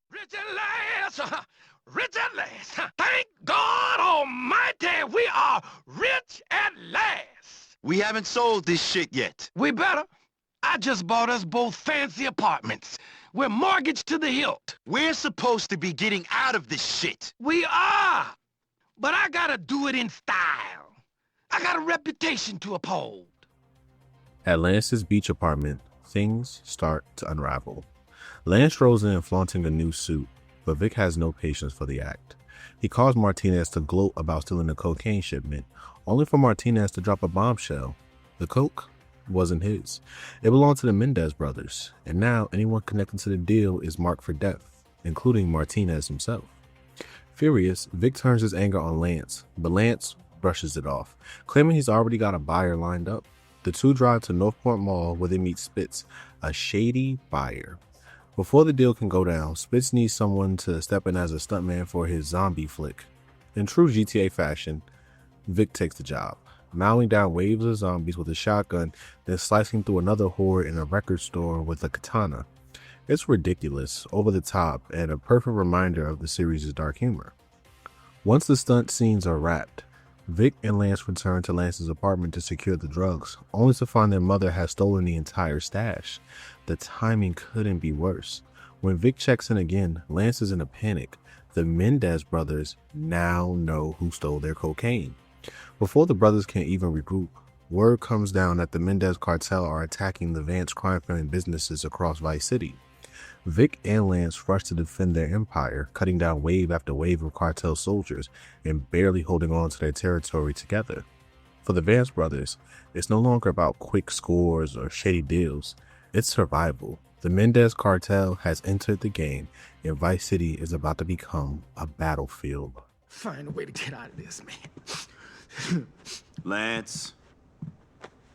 Rich at last! Rich at last! Thank God Almighty, we are rich at last! We haven't sold this shit yet. We better. I just bought us both fancy apartments. We're mortgaged to the hilt. We're supposed to be getting out of this shit. We are! But I gotta do it in style. I got a reputation to uphold. At Lance's beach apartment, things start to unravel. Lance rolls in flaunting a new suit, but Vic has no patience for the act. He caused Martinez to gloat about stealing a cocaine shipment, only for Martinez to drop a bombshell. The coke wasn't his. It belonged to the Mendez brothers, and now anyone connected to the deal is marked for death, including Martinez himself. Furious, Vic turns his anger on Lance, but Lance brushes it off, claiming he's already got a buyer lined up. The two drive to Northport Mall where they meet Spitz, a shady buyer. Before the deal can go down, Spitz needs someone to step in as a stuntman for his zombie flick. In true GTA fashion, Vic takes the job, mowing down waves of zombies with a shotgun, then slicing through another horde in a record store with a katana. It's ridiculous, over the top, and a perfect reminder of the series' dark humor. Once the stunt scenes are wrapped, Vic and Lance return to Lance's apartment to secure the drugs, only to find their mother has stolen the entire stash. The timing couldn't be worse. When Vic checks in again, Lance is in a panic. The Mendez brothers now know who stole their cocaine. Before the brothers can even regroup, word comes down that the Mendez cartel are attacking the Vance crime-family businesses across Vice City. Vic and Lance rush to defend their empire, cutting down wave after wave of cartel soldiers and barely holding on to their territory together. For the Vance brothers, it's no longer about quick scores or shady deals. It's survival. The Mendez cartel has entered the game, and Vice City is about to become a battlefield. Find a way to get out of this, man. Lance,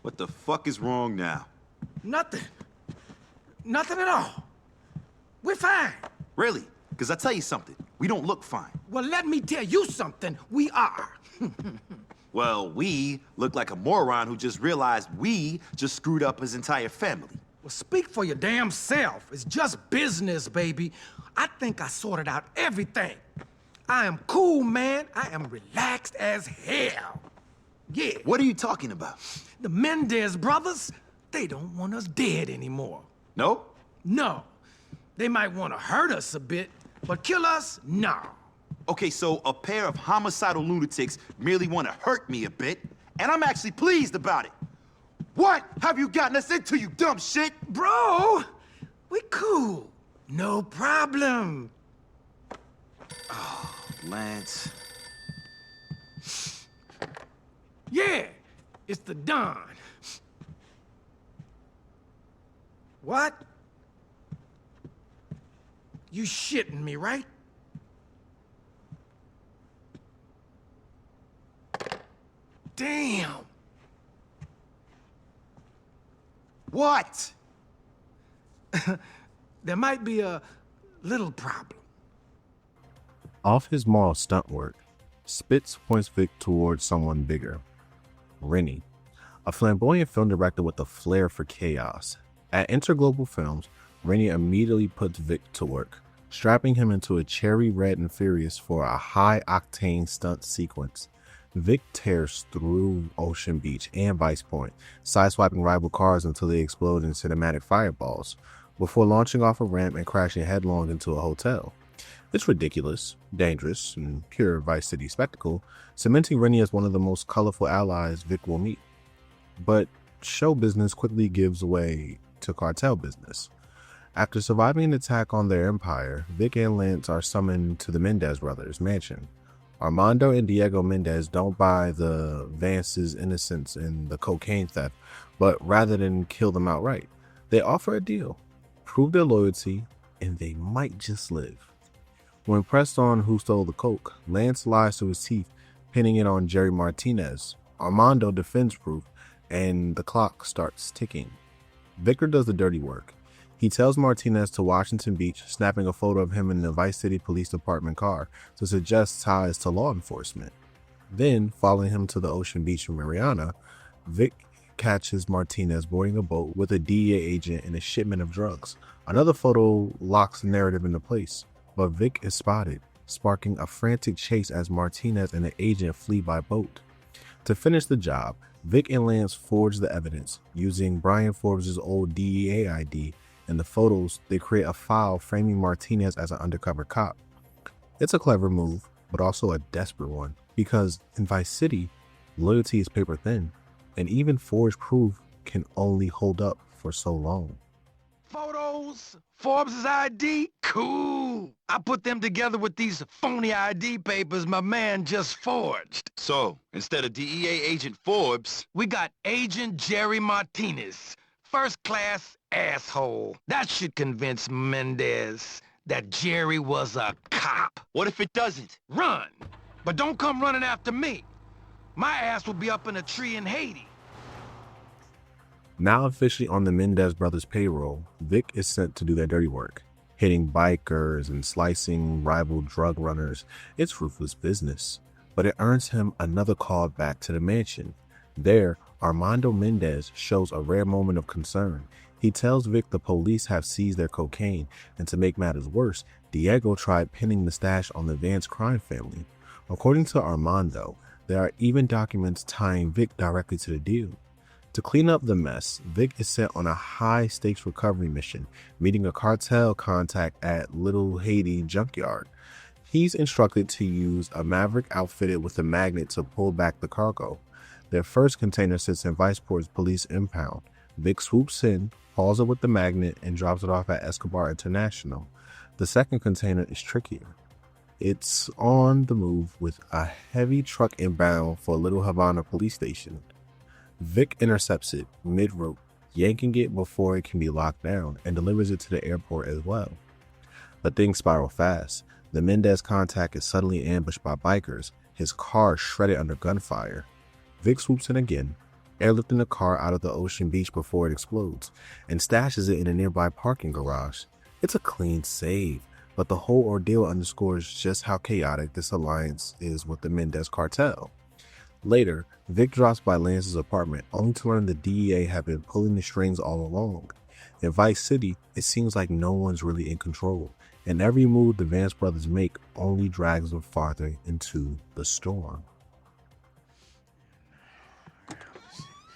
what the fuck is wrong now? Nothing. Nothing at all. We're fine. Really? Because I tell you something, we don't look fine. Well, let me tell you something. We are. Well, we look like a moron who just realized we just screwed up his entire family. Well, speak for your damn self. It's just business, baby. I think I sorted out everything. I am cool, man. I am relaxed as hell. Yeah. What are you talking about? The Mendez brothers, they don't want us dead anymore. No? No. They might want to hurt us a bit, but kill us? No. Okay, so a pair of homicidal lunatics merely want to hurt me a bit, and I'm actually pleased about it. What have you gotten us into, you dumb shit? Bro, we cool. No problem. Oh, Lance. Yeah, it's the Don. What? You shitting me, right? Damn. What? There might be a little problem. Off his moral stunt work, Spitz points Vic towards someone bigger. Rennie, a flamboyant film director with a flair for chaos. At Interglobal Films, Rennie immediately puts Vic to work, strapping him into a cherry red and furious for a high-octane stunt sequence. Vic tears through Ocean Beach and Vice Point, sideswiping rival cars until they explode in cinematic fireballs, before launching off a ramp and crashing headlong into a hotel. It's ridiculous, dangerous, and pure Vice City spectacle, cementing Rennie as one of the most colorful allies Vic will meet. But show business quickly gives way to cartel business. After surviving an attack on their empire, Vic and Lance are summoned to the Mendez brothers' mansion. Armando and Diego Mendez don't buy the Vance's innocence in the cocaine theft, but rather than kill them outright, they offer a deal, prove their loyalty, and they might just live. When pressed on who stole the coke, Lance lies to his teeth, pinning it on Jerry Martinez. Armando defends proof, and the clock starts ticking. Victor does the dirty work. He tells Martinez to Washington Beach, snapping a photo of him in the Vice City Police Department car to suggest ties to law enforcement. Then, following him to the Ocean Beach in Mariana, Vic catches Martinez boarding a boat with a DEA agent and a shipment of drugs. Another photo locks the narrative into place, but Vic is spotted, sparking a frantic chase as Martinez and the agent flee by boat. To finish the job, Vic and Lance forge the evidence. Using Brian Forbes' old DEA ID and the photos, they create a file framing Martinez as an undercover cop. It's a clever move, but also a desperate one, because in Vice City, loyalty is paper thin, and even forged proof can only hold up for so long. photos, Forbes' ID, cool. I put them together with these phony ID papers my man just forged. So, instead of DEA agent Forbes, we got Agent Jerry Martinez, first-class asshole. That should convince Mendez that Jerry was a cop. What if it doesn't? Run! But don't come running after me. My ass will be up in a tree in Haiti. Now officially on the Mendez brothers' payroll, Vic is sent to do their dirty work, hitting bikers and slicing rival drug runners. It's ruthless business, but it earns him another call back to the mansion. There, Armando Mendez shows a rare moment of concern. He tells Vic the police have seized their cocaine, and to make matters worse, Diego tried pinning the stash on the Vance crime family. According to Armando, there are even documents tying Vic directly to the deal. To clean up the mess, Vic is sent on a high-stakes recovery mission, meeting a cartel contact at Little Haiti junkyard. He's instructed to use a Maverick outfitted with a magnet to pull back the cargo. Their first container sits in Viceport's police impound. Vic swoops in, hauls it with the magnet, and drops it off at Escobar International. The second container is trickier. It's on the move with a heavy truck inbound for Little Havana police station. Vic intercepts it mid-route, yanking it before it can be locked down, and delivers it to the airport as well. But things spiral fast. The Mendez contact is suddenly ambushed by bikers, his car shredded under gunfire. Vic swoops in again, airlifting the car out of the ocean beach before it explodes, and stashes it in a nearby parking garage. It's a clean save, but the whole ordeal underscores just how chaotic this alliance is with the Mendez cartel. Later, Vic drops by Lance's apartment, only to learn the DEA have been pulling the strings all along. In Vice City, it seems like no one's really in control, and every move the Vance brothers make only drags them farther into the storm.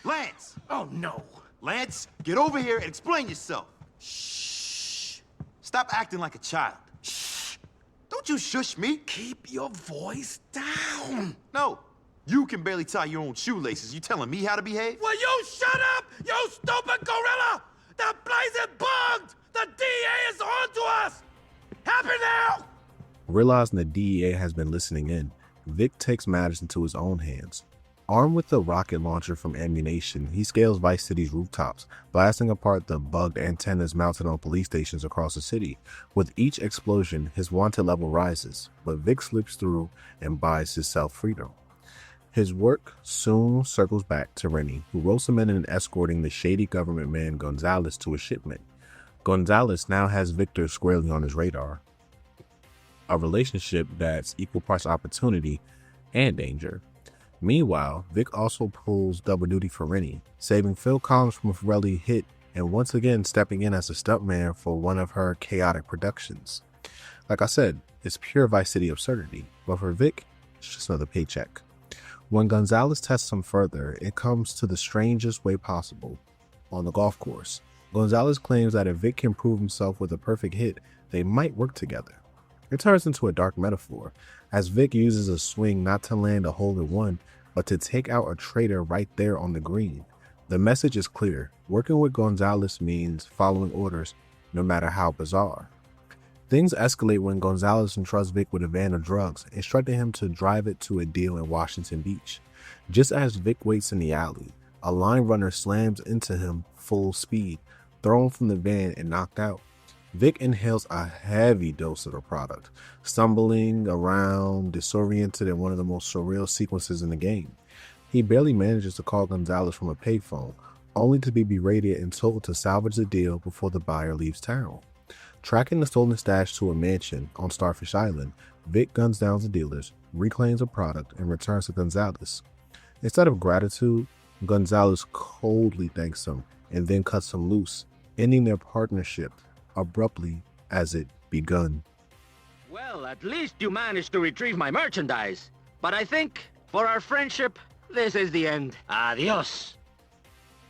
Lance! Oh, no. Lance, get over here and explain yourself. Shh. Stop acting like a child. Shh. Don't you shush me. Keep your voice down. No. You can barely tie your own shoelaces. You telling me how to behave? Will you shut up, you stupid gorilla? The place is bugged! The DEA is on to us! Happy now! Realizing the DEA has been listening in, Vic takes matters into his own hands. Armed with a rocket launcher from ammunition, he scales Vice City's rooftops, blasting apart the bugged antennas mounted on police stations across the city. With each explosion, his wanted level rises, but Vic slips through and buys himself freedom. His work soon circles back to Rennie, who ropes him in and escorting the shady government man Gonzalez to a shipment. Gonzalez now has Victor squarely on his radar. A relationship that's equal parts opportunity and danger. Meanwhile, Vic also pulls double duty for Rennie, saving Phil Collins from a Pirelli hit and once again stepping in as a stuntman for one of her chaotic productions. Like I said, it's pure Vice City absurdity, but for Vic, it's just another paycheck. When Gonzalez tests him further, it comes to the strangest way possible. On the golf course, Gonzalez claims that if Vic can prove himself with a perfect hit, they might work together. It turns into a dark metaphor, as Vic uses a swing not to land a hole-in-one, but to take out a traitor right there on the green. The message is clear. Working with Gonzalez means following orders, no matter how bizarre. Things escalate when Gonzalez entrusts Vic with a van of drugs, instructing him to drive it to a deal in Washington Beach. Just as Vic waits in the alley, a line runner slams into him full speed, thrown from the van and knocked out. Vic inhales a heavy dose of the product, stumbling around, disoriented in one of the most surreal sequences in the game. He barely manages to call Gonzalez from a payphone, only to be berated and told to salvage the deal before the buyer leaves town. Tracking the stolen stash to a mansion on Starfish Island, Vic guns down the dealers, reclaims the product, and returns to Gonzalez. Instead of gratitude, Gonzalez coldly thanks him and then cuts him loose, ending their partnership abruptly as it begun. Well, at least you managed to retrieve my merchandise. But I think, for our friendship, this is the end. Adios.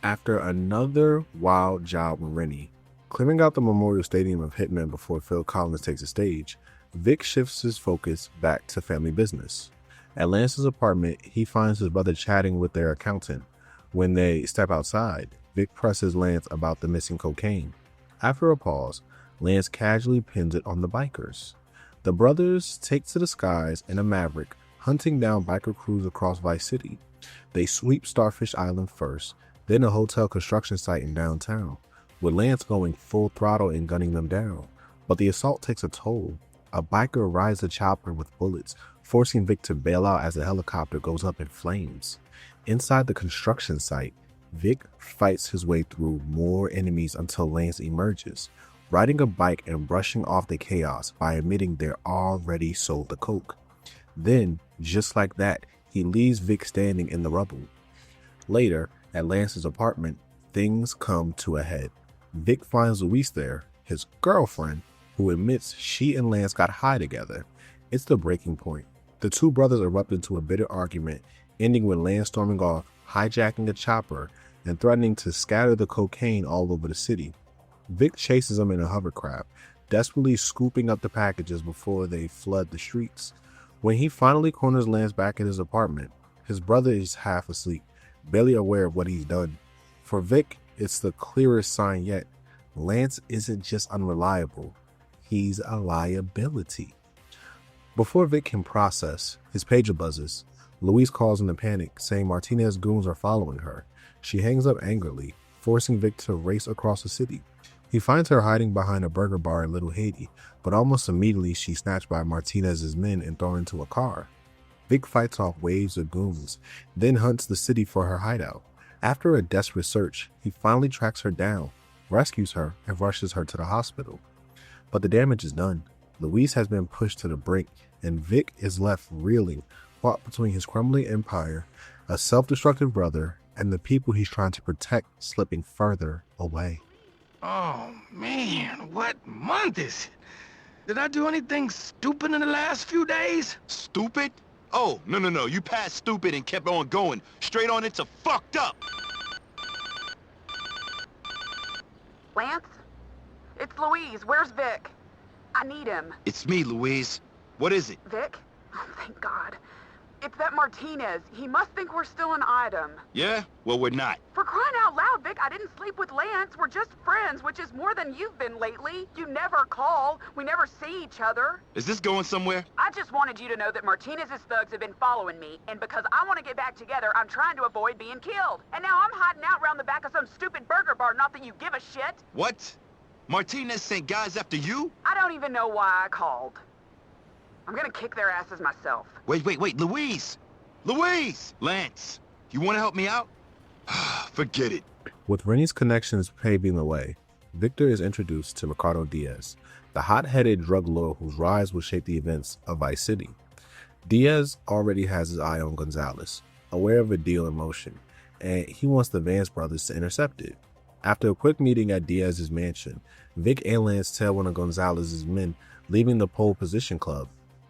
After another wild job with Rennie, clearing out the Memorial Stadium of Hitmen before Phil Collins takes the stage, Vic shifts his focus back to family business. At Lance's apartment, he finds his brother chatting with their accountant. When they step outside, Vic presses Lance about the missing cocaine. After a pause, Lance casually pins it on the bikers. The brothers take to the skies in a Maverick, hunting down biker crews across Vice City. They sweep Starfish Island first, then a hotel construction site in downtown, with Lance going full throttle and gunning them down. But the assault takes a toll. A biker rides the chopper with bullets, forcing Vic to bail out as the helicopter goes up in flames. Inside the construction site, Vic fights his way through more enemies until Lance emerges, riding a bike and brushing off the chaos by admitting they're already sold the coke. Then, just like that, he leaves Vic standing in the rubble. Later, at Lance's apartment, things come to a head. Vic finds Louise there, his girlfriend, who admits she and Lance got high together. It's the breaking point. The two brothers erupt into a bitter argument, ending with Lance storming off, hijacking a chopper, and threatening to scatter the cocaine all over the city. Vic chases him in a hovercraft, desperately scooping up the packages before they flood the streets. When he finally corners Lance back at his apartment, his brother is half asleep, barely aware of what he's done. For Vic, it's the clearest sign yet. Lance isn't just unreliable, he's a liability. Before Vic can process, his pager buzzes. Louise calls in a panic, saying Martinez's goons are following her. She hangs up angrily, forcing Vic to race across the city. He finds her hiding behind a burger bar in Little Haiti, but almost immediately she's snatched by Martinez's men and thrown into a car. Vic fights off waves of goons, then hunts the city for her hideout. After a desperate search, he finally tracks her down, rescues her, and rushes her to the hospital. But the damage is done. Louise has been pushed to the brink, and Vic is left reeling, caught between his crumbling empire, a self-destructive brother, and the people he's trying to protect slipping further away. Oh, man, what month is it? Did I do anything stupid in the last few days? Stupid? Oh, no. You passed stupid and kept on going. Straight on into fucked up. Lance? It's Louise. Where's Vic? I need him. It's me, Louise. What is it? Vic? Oh, thank God. It's that Martinez. He must think we're still an item. Yeah? Well, we're not. For crying out loud, Vic, I didn't sleep with Lance. We're just friends, which is more than you've been lately. You never call. We never see each other. Is this going somewhere? I just wanted you to know that Martinez's thugs have been following me, and because I want to get back together, I'm trying to avoid being killed. And now I'm hiding out around the back of some stupid burger bar, not that you give a shit. What? Martinez sent guys after you? I don't even know why I called. I'm gonna kick their asses myself. Wait, Louise! Louise! Lance, you want to help me out? Forget it. With Rennie's connections paving the way, Victor is introduced to Ricardo Diaz, the hot-headed drug lord whose rise will shape the events of Vice City. Diaz already has his eye on Gonzalez, aware of a deal in motion, and he wants the Vance brothers to intercept it. After a quick meeting at Diaz's mansion, Vic and Lance tell one of Gonzalez's men leaving the pole position club.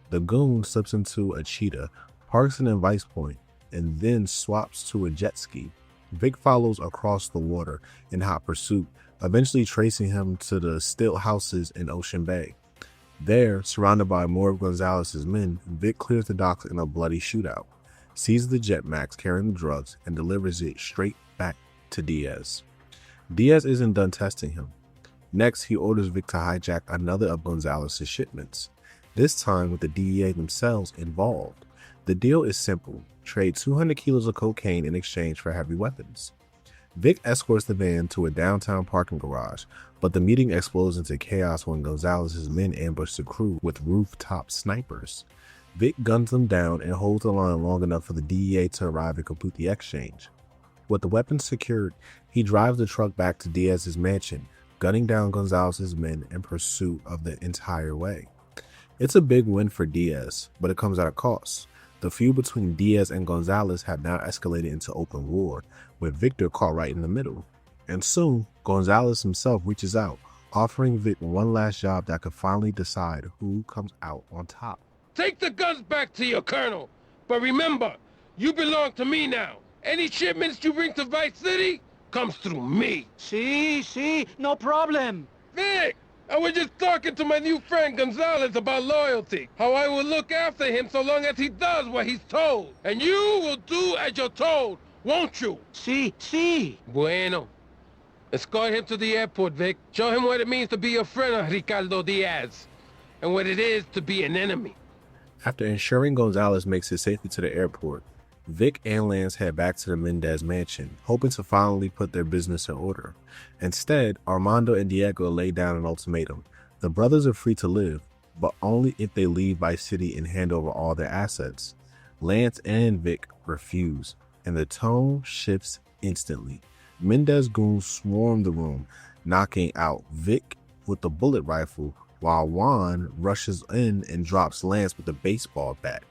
The goon slips into a cheetah, parks it in Vice Point, and then swaps to a jet ski. Vic follows across the water in hot pursuit, eventually tracing him to the stilt houses in Ocean Bay. There, surrounded by more of Gonzalez's men, Vic clears the docks in a bloody shootout, seizes the jetmax carrying the drugs, and delivers it straight back to Diaz. Diaz isn't done testing him. Next, he orders Vic to hijack another of Gonzalez's shipments, this time with the DEA themselves involved. The deal is simple. Trade 200 kilos of cocaine in exchange for heavy weapons. Vic escorts the van to a downtown parking garage, but the meeting explodes into chaos when Gonzalez's men ambush the crew with rooftop snipers. Vic guns them down and holds the line long enough for the DEA to arrive and complete the exchange. With the weapons secured, he drives the truck back to Diaz's mansion, gunning down Gonzalez's men in pursuit of the entire way. It's a big win for Diaz, but it comes at a cost. The feud between Diaz and Gonzalez had now escalated into open war, with Victor caught right in the middle. And soon, Gonzalez himself reaches out, offering Vic one last job that could finally decide who comes out on top. Take the guns back to your colonel, but remember, you belong to me now. Any shipments you bring to Vice City comes through me. Sí, no problem. Vic! I was just talking to my new friend Gonzalez about loyalty. How I will look after him so long as he does what he's told. And you will do as you're told, won't you? Sí. Bueno. Escort him to the airport, Vic. Show him what it means to be a friend of Ricardo Diaz, and what it is to be an enemy. After ensuring Gonzalez makes it safely to the airport, Vic and Lance head back to the Mendez mansion, hoping to finally put their business in order. Instead, Armando and Diego lay down an ultimatum. The brothers are free to live, but only if they leave Vice City and hand over all their assets. Lance and Vic refuse, and the tone shifts instantly. Mendez goons swarm the room, knocking out Vic with the bullet rifle, while Juan rushes in and drops Lance with a baseball bat.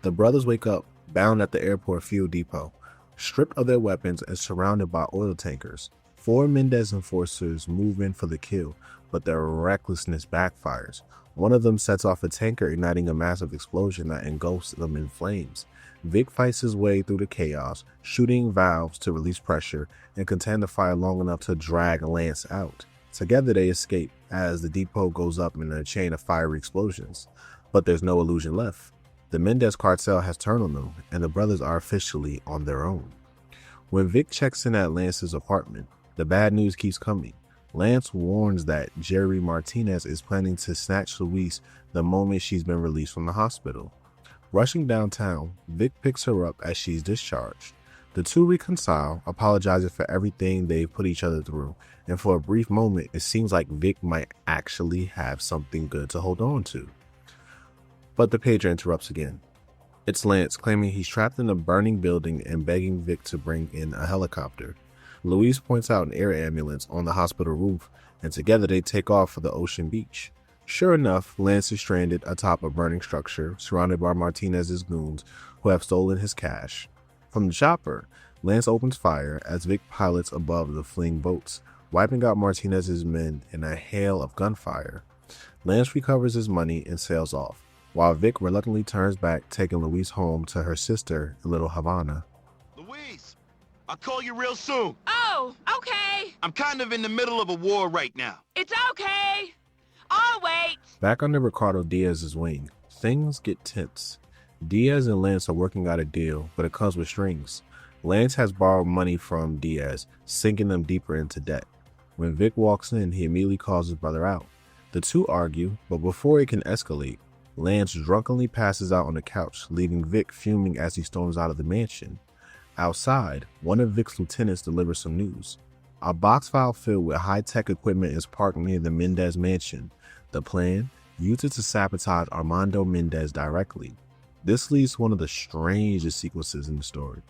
The brothers wake up, bound at the airport fuel depot, stripped of their weapons and surrounded by oil tankers. 4 Mendez enforcers move in for the kill, but their recklessness backfires. One of them sets off a tanker, igniting a massive explosion that engulfs them in flames. Vic fights his way through the chaos, shooting valves to release pressure and contain the fire long enough to drag Lance out. Together they escape as the depot goes up in a chain of fiery explosions. But there's no illusion left. The Mendez cartel has turned on them, and the brothers are officially on their own. When Vic checks in at Lance's apartment, the bad news keeps coming. Lance warns that Jerry Martinez is planning to snatch Luis the moment she's been released from the hospital. Rushing downtown, Vic picks her up as she's discharged. The two reconcile, apologizing for everything they've put each other through, and for a brief moment, it seems like Vic might actually have something good to hold on to. But the pager interrupts again. It's Lance claiming he's trapped in a burning building and begging Vic to bring in a helicopter. Luis points out an air ambulance on the hospital roof, and together they take off for the ocean beach. Sure enough, Lance is stranded atop a burning structure, surrounded by Martinez's goons who have stolen his cash. From the chopper, Lance opens fire as Vic pilots above the fleeing boats, wiping out Martinez's men in a hail of gunfire. Lance recovers his money and sails off, while Vic reluctantly turns back, taking Luis home to her sister in Little Havana. Luis, I'll call you real soon. Oh, okay. I'm kind of in the middle of a war right now. It's okay. I'll wait. Back under Ricardo Diaz's wing, things get tense. Diaz and Lance are working out a deal, but it comes with strings. Lance has borrowed money from Diaz, sinking them deeper into debt. When Vic walks in, he immediately calls his brother out. The two argue, but before it can escalate, Lance drunkenly passes out on the couch, leaving Vic fuming as he storms out of the mansion. Outside, one of Vic's lieutenants delivers some news. A box file filled with high-tech equipment is parked near the Mendez mansion. The plan? Use it to sabotage Armando Mendez directly. This leads to one of the strangest sequences in the story.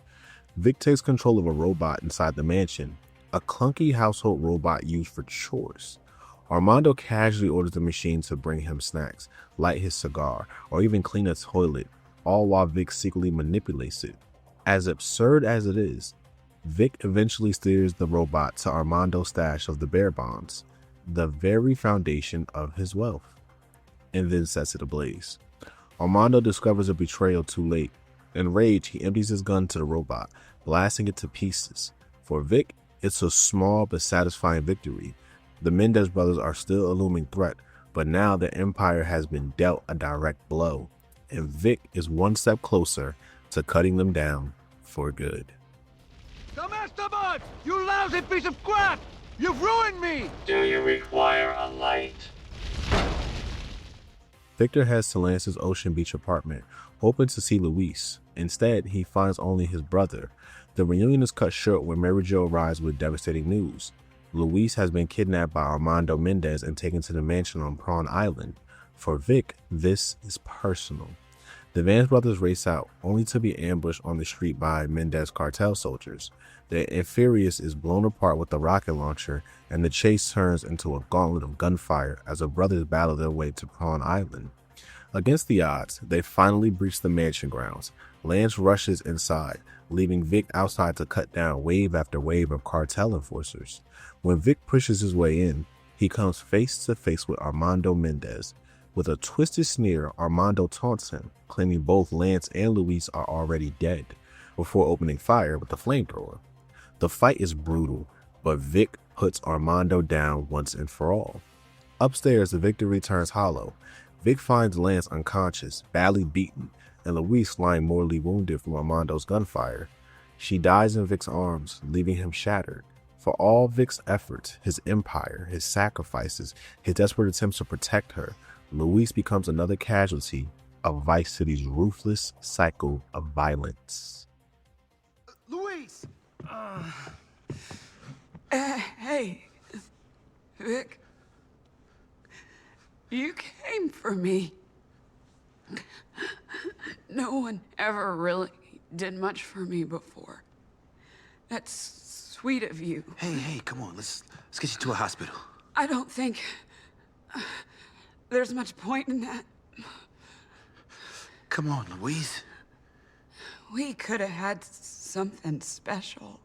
Vic takes control of a robot inside the mansion, a clunky household robot used for chores. Armando casually orders the machine to bring him snacks, light his cigar, or even clean a toilet, all while Vic secretly manipulates it. As absurd as it is, Vic eventually steers the robot to Armando's stash of the bear bonds, the very foundation of his wealth, and then sets it ablaze. Armando discovers a betrayal too late. Enraged, he empties his gun to the robot, blasting it to pieces. For Vic, it's a small but satisfying victory. The Mendez brothers are still a looming threat, but now the empire has been dealt a direct blow, and Vic is one step closer to cutting them down for good. Esteban! You lousy piece of crap! You've ruined me! Do you require a light? Victor heads to Lance's Ocean Beach apartment, hoping to see Luis. Instead, he finds only his brother. The reunion is cut short when Mary Jo arrives with devastating news. Luis has been kidnapped by Armando Mendez and taken to the mansion on Prawn Island. For Vic, this is personal. The Vance brothers race out, only to be ambushed on the street by Mendez cartel soldiers. The Infurious is blown apart with a rocket launcher, and the chase turns into a gauntlet of gunfire as the brothers battle their way to Prawn Island. Against the odds, they finally breach the mansion grounds. Lance rushes inside, leaving Vic outside to cut down wave after wave of cartel enforcers. When Vic pushes his way in, he comes face to face with Armando Mendez. With a twisted sneer, Armando taunts him, claiming both Lance and Luis are already dead, before opening fire with the flamethrower. The fight is brutal, but Vic puts Armando down once and for all. Upstairs, the victory turns hollow. Vic finds Lance unconscious, badly beaten, and Luis lying mortally wounded from Armando's gunfire. She dies in Vic's arms, leaving him shattered. For all Vic's efforts, his empire, his sacrifices, his desperate attempts to protect her, Luis becomes another casualty of Vice City's ruthless cycle of violence. Luis! Hey, Vic. You came for me. No one ever really did much for me before. That's sweet of you. Hey, come on. Let's get you to a hospital. I don't think there's much point in that. Come on, Louise. We could have had something special.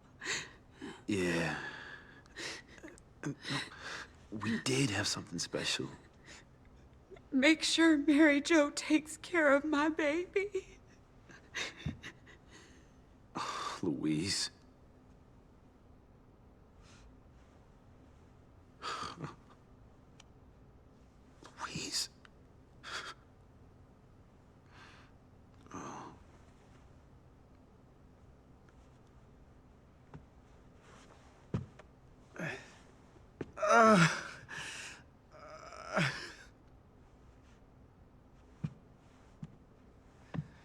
Yeah. We did have something special. Make sure Mary Jo takes care of my baby. Oh, Louise. Louise.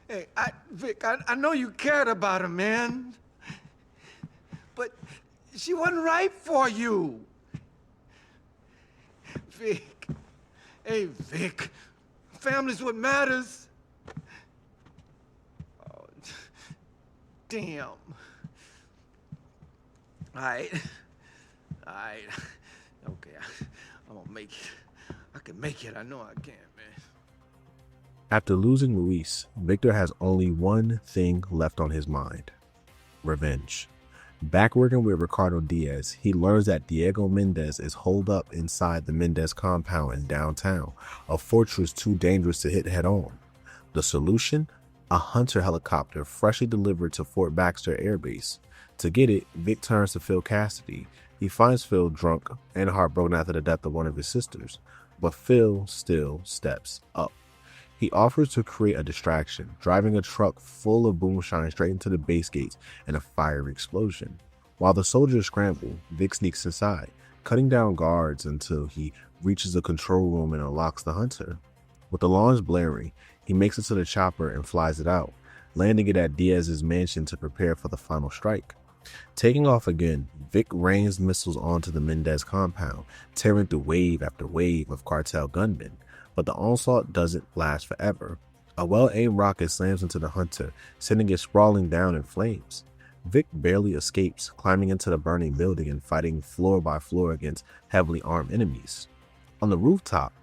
Hey, Vic, I know you cared about her, man. But she wasn't right for you. Vic. Hey, Vic. Family's what matters. Oh, damn. All right. Okay, I'm gonna make it. I can make it. I know I can, man. After losing Luis, Victor has only one thing left on his mind: revenge. Back working with Ricardo Diaz, he learns that Diego Mendez is holed up inside the Mendez compound in downtown, a fortress too dangerous to hit head on. The solution? A Hunter helicopter freshly delivered to Fort Baxter Air Base. To get it, Vic turns to Phil Cassidy. He finds Phil drunk and heartbroken after the death of one of his sisters, but Phil still steps up. He offers to create a distraction, driving a truck full of boomshine straight into the base gates and a fiery explosion. While the soldiers scramble, Vic sneaks inside, cutting down guards until he reaches the control room and unlocks the Hunter. With the alarms blaring, he makes it to the chopper and flies it out, landing it at Diaz's mansion to prepare for the final strike. Taking off again, Vic rains missiles onto the Mendez compound, tearing through wave after wave of cartel gunmen. But the onslaught doesn't last forever. A well-aimed rocket slams into the Hunter, sending it sprawling down in flames. Vic barely escapes, climbing into the burning building and fighting floor by floor against heavily armed enemies. On the rooftop,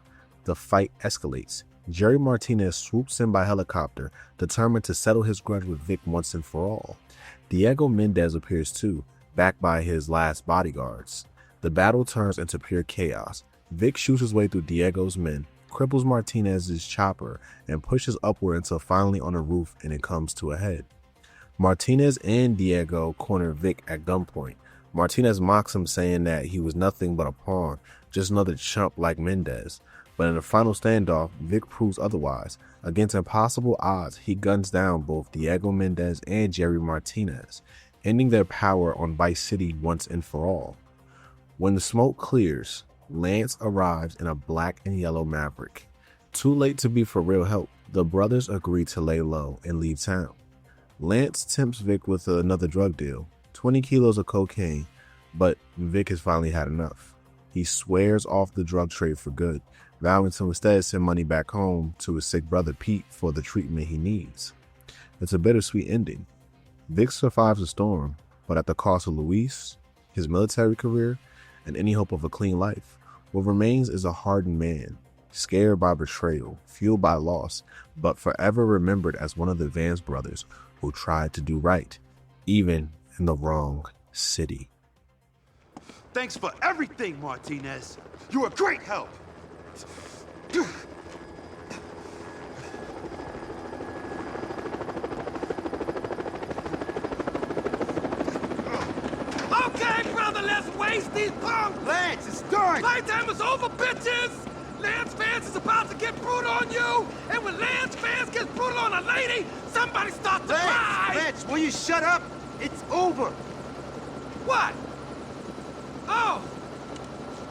the fight escalates. Jerry Martinez swoops in by helicopter, determined to settle his grudge with Vic once and for all. Diego Mendez appears too, backed by his last bodyguards. The battle turns into pure chaos. Vic shoots his way through Diego's men, cripples Martinez's chopper, and pushes upward until finally on a roof and it comes to a head. Martinez and Diego corner Vic at gunpoint. Martinez mocks him, saying that he was nothing but a pawn, just another chump like Mendez. But in the final standoff, Vic proves otherwise. Against impossible odds, he guns down both Diego Mendez and Jerry Martinez, ending their power on Vice City once and for all. When the smoke clears, Lance arrives in a black and yellow Maverick. Too late to be for real help, the brothers agree to lay low and leave town. Lance tempts Vic with another drug deal, 20 kilos of cocaine, but Vic has finally had enough. He swears off the drug trade for good, vowing to instead send money back home to his sick brother Pete for the treatment he needs. It's a bittersweet ending. Vic survives the storm, but at the cost of Luis, his military career, and any hope of a clean life. What remains is a hardened man, scared by betrayal, fueled by loss, but forever remembered as one of the Vance brothers who tried to do right, even in the wrong city. Thanks for everything, Martinez. You're a great help. Okay, brother, let's waste these punks! Lance, it's done! Playtime is over, bitches! Lance Vance is about to get brutal on you, and when Lance Vance gets brutal on a lady, somebody starts to cry! Lance, will you shut up? It's over. What? Oh!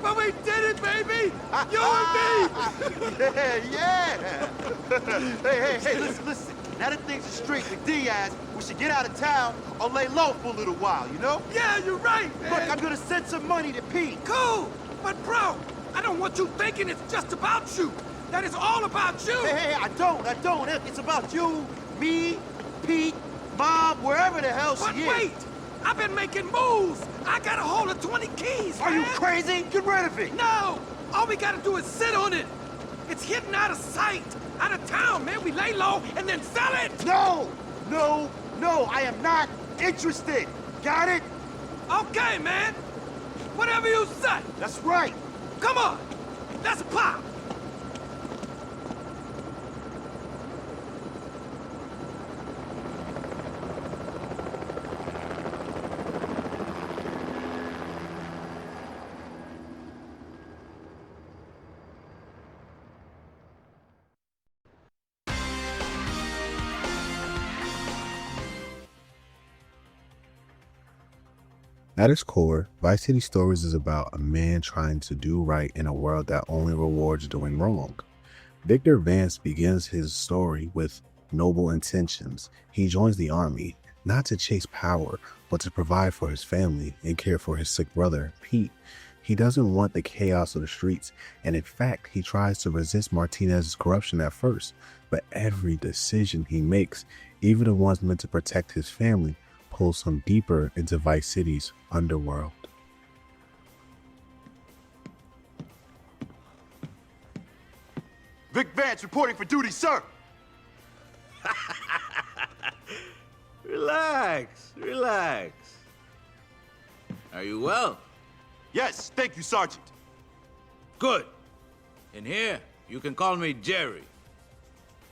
But we did it, baby! You and me! Yeah! Hey, listen. Now that things are straight with Diaz, we should get out of town or lay low for a little while, you know? Yeah, you're right, man! Look, I'm gonna send some money to Pete. Cool! But bro, I don't want you thinking it's just about you. That is all about you! Hey, I don't. It's about you, me, Pete, Mom, wherever the hell she is. But wait! I've been making moves! I got a hold of 20 keys, Are man. you crazy? Get rid of it! No! All we gotta do is sit on it! It's hidden out of sight! Out of town, man! We lay low and then sell it! No! I am not interested! Got it? Okay, man! Whatever you say! That's right! Come on! Let's pop! At its core, Vice City Stories is about a man trying to do right in a world that only rewards doing wrong. Victor Vance begins his story with noble intentions. He joins the army, not to chase power, but to provide for his family and care for his sick brother, Pete. He doesn't want the chaos of the streets, and in fact, he tries to resist Martinez's corruption at first, but every decision he makes, even the ones meant to protect his family, pulls him deeper into Vice City's underworld. Vic Vance reporting for duty, sir! Relax. Are you well? Yes, thank you, Sergeant. Good. In here, you can call me Jerry.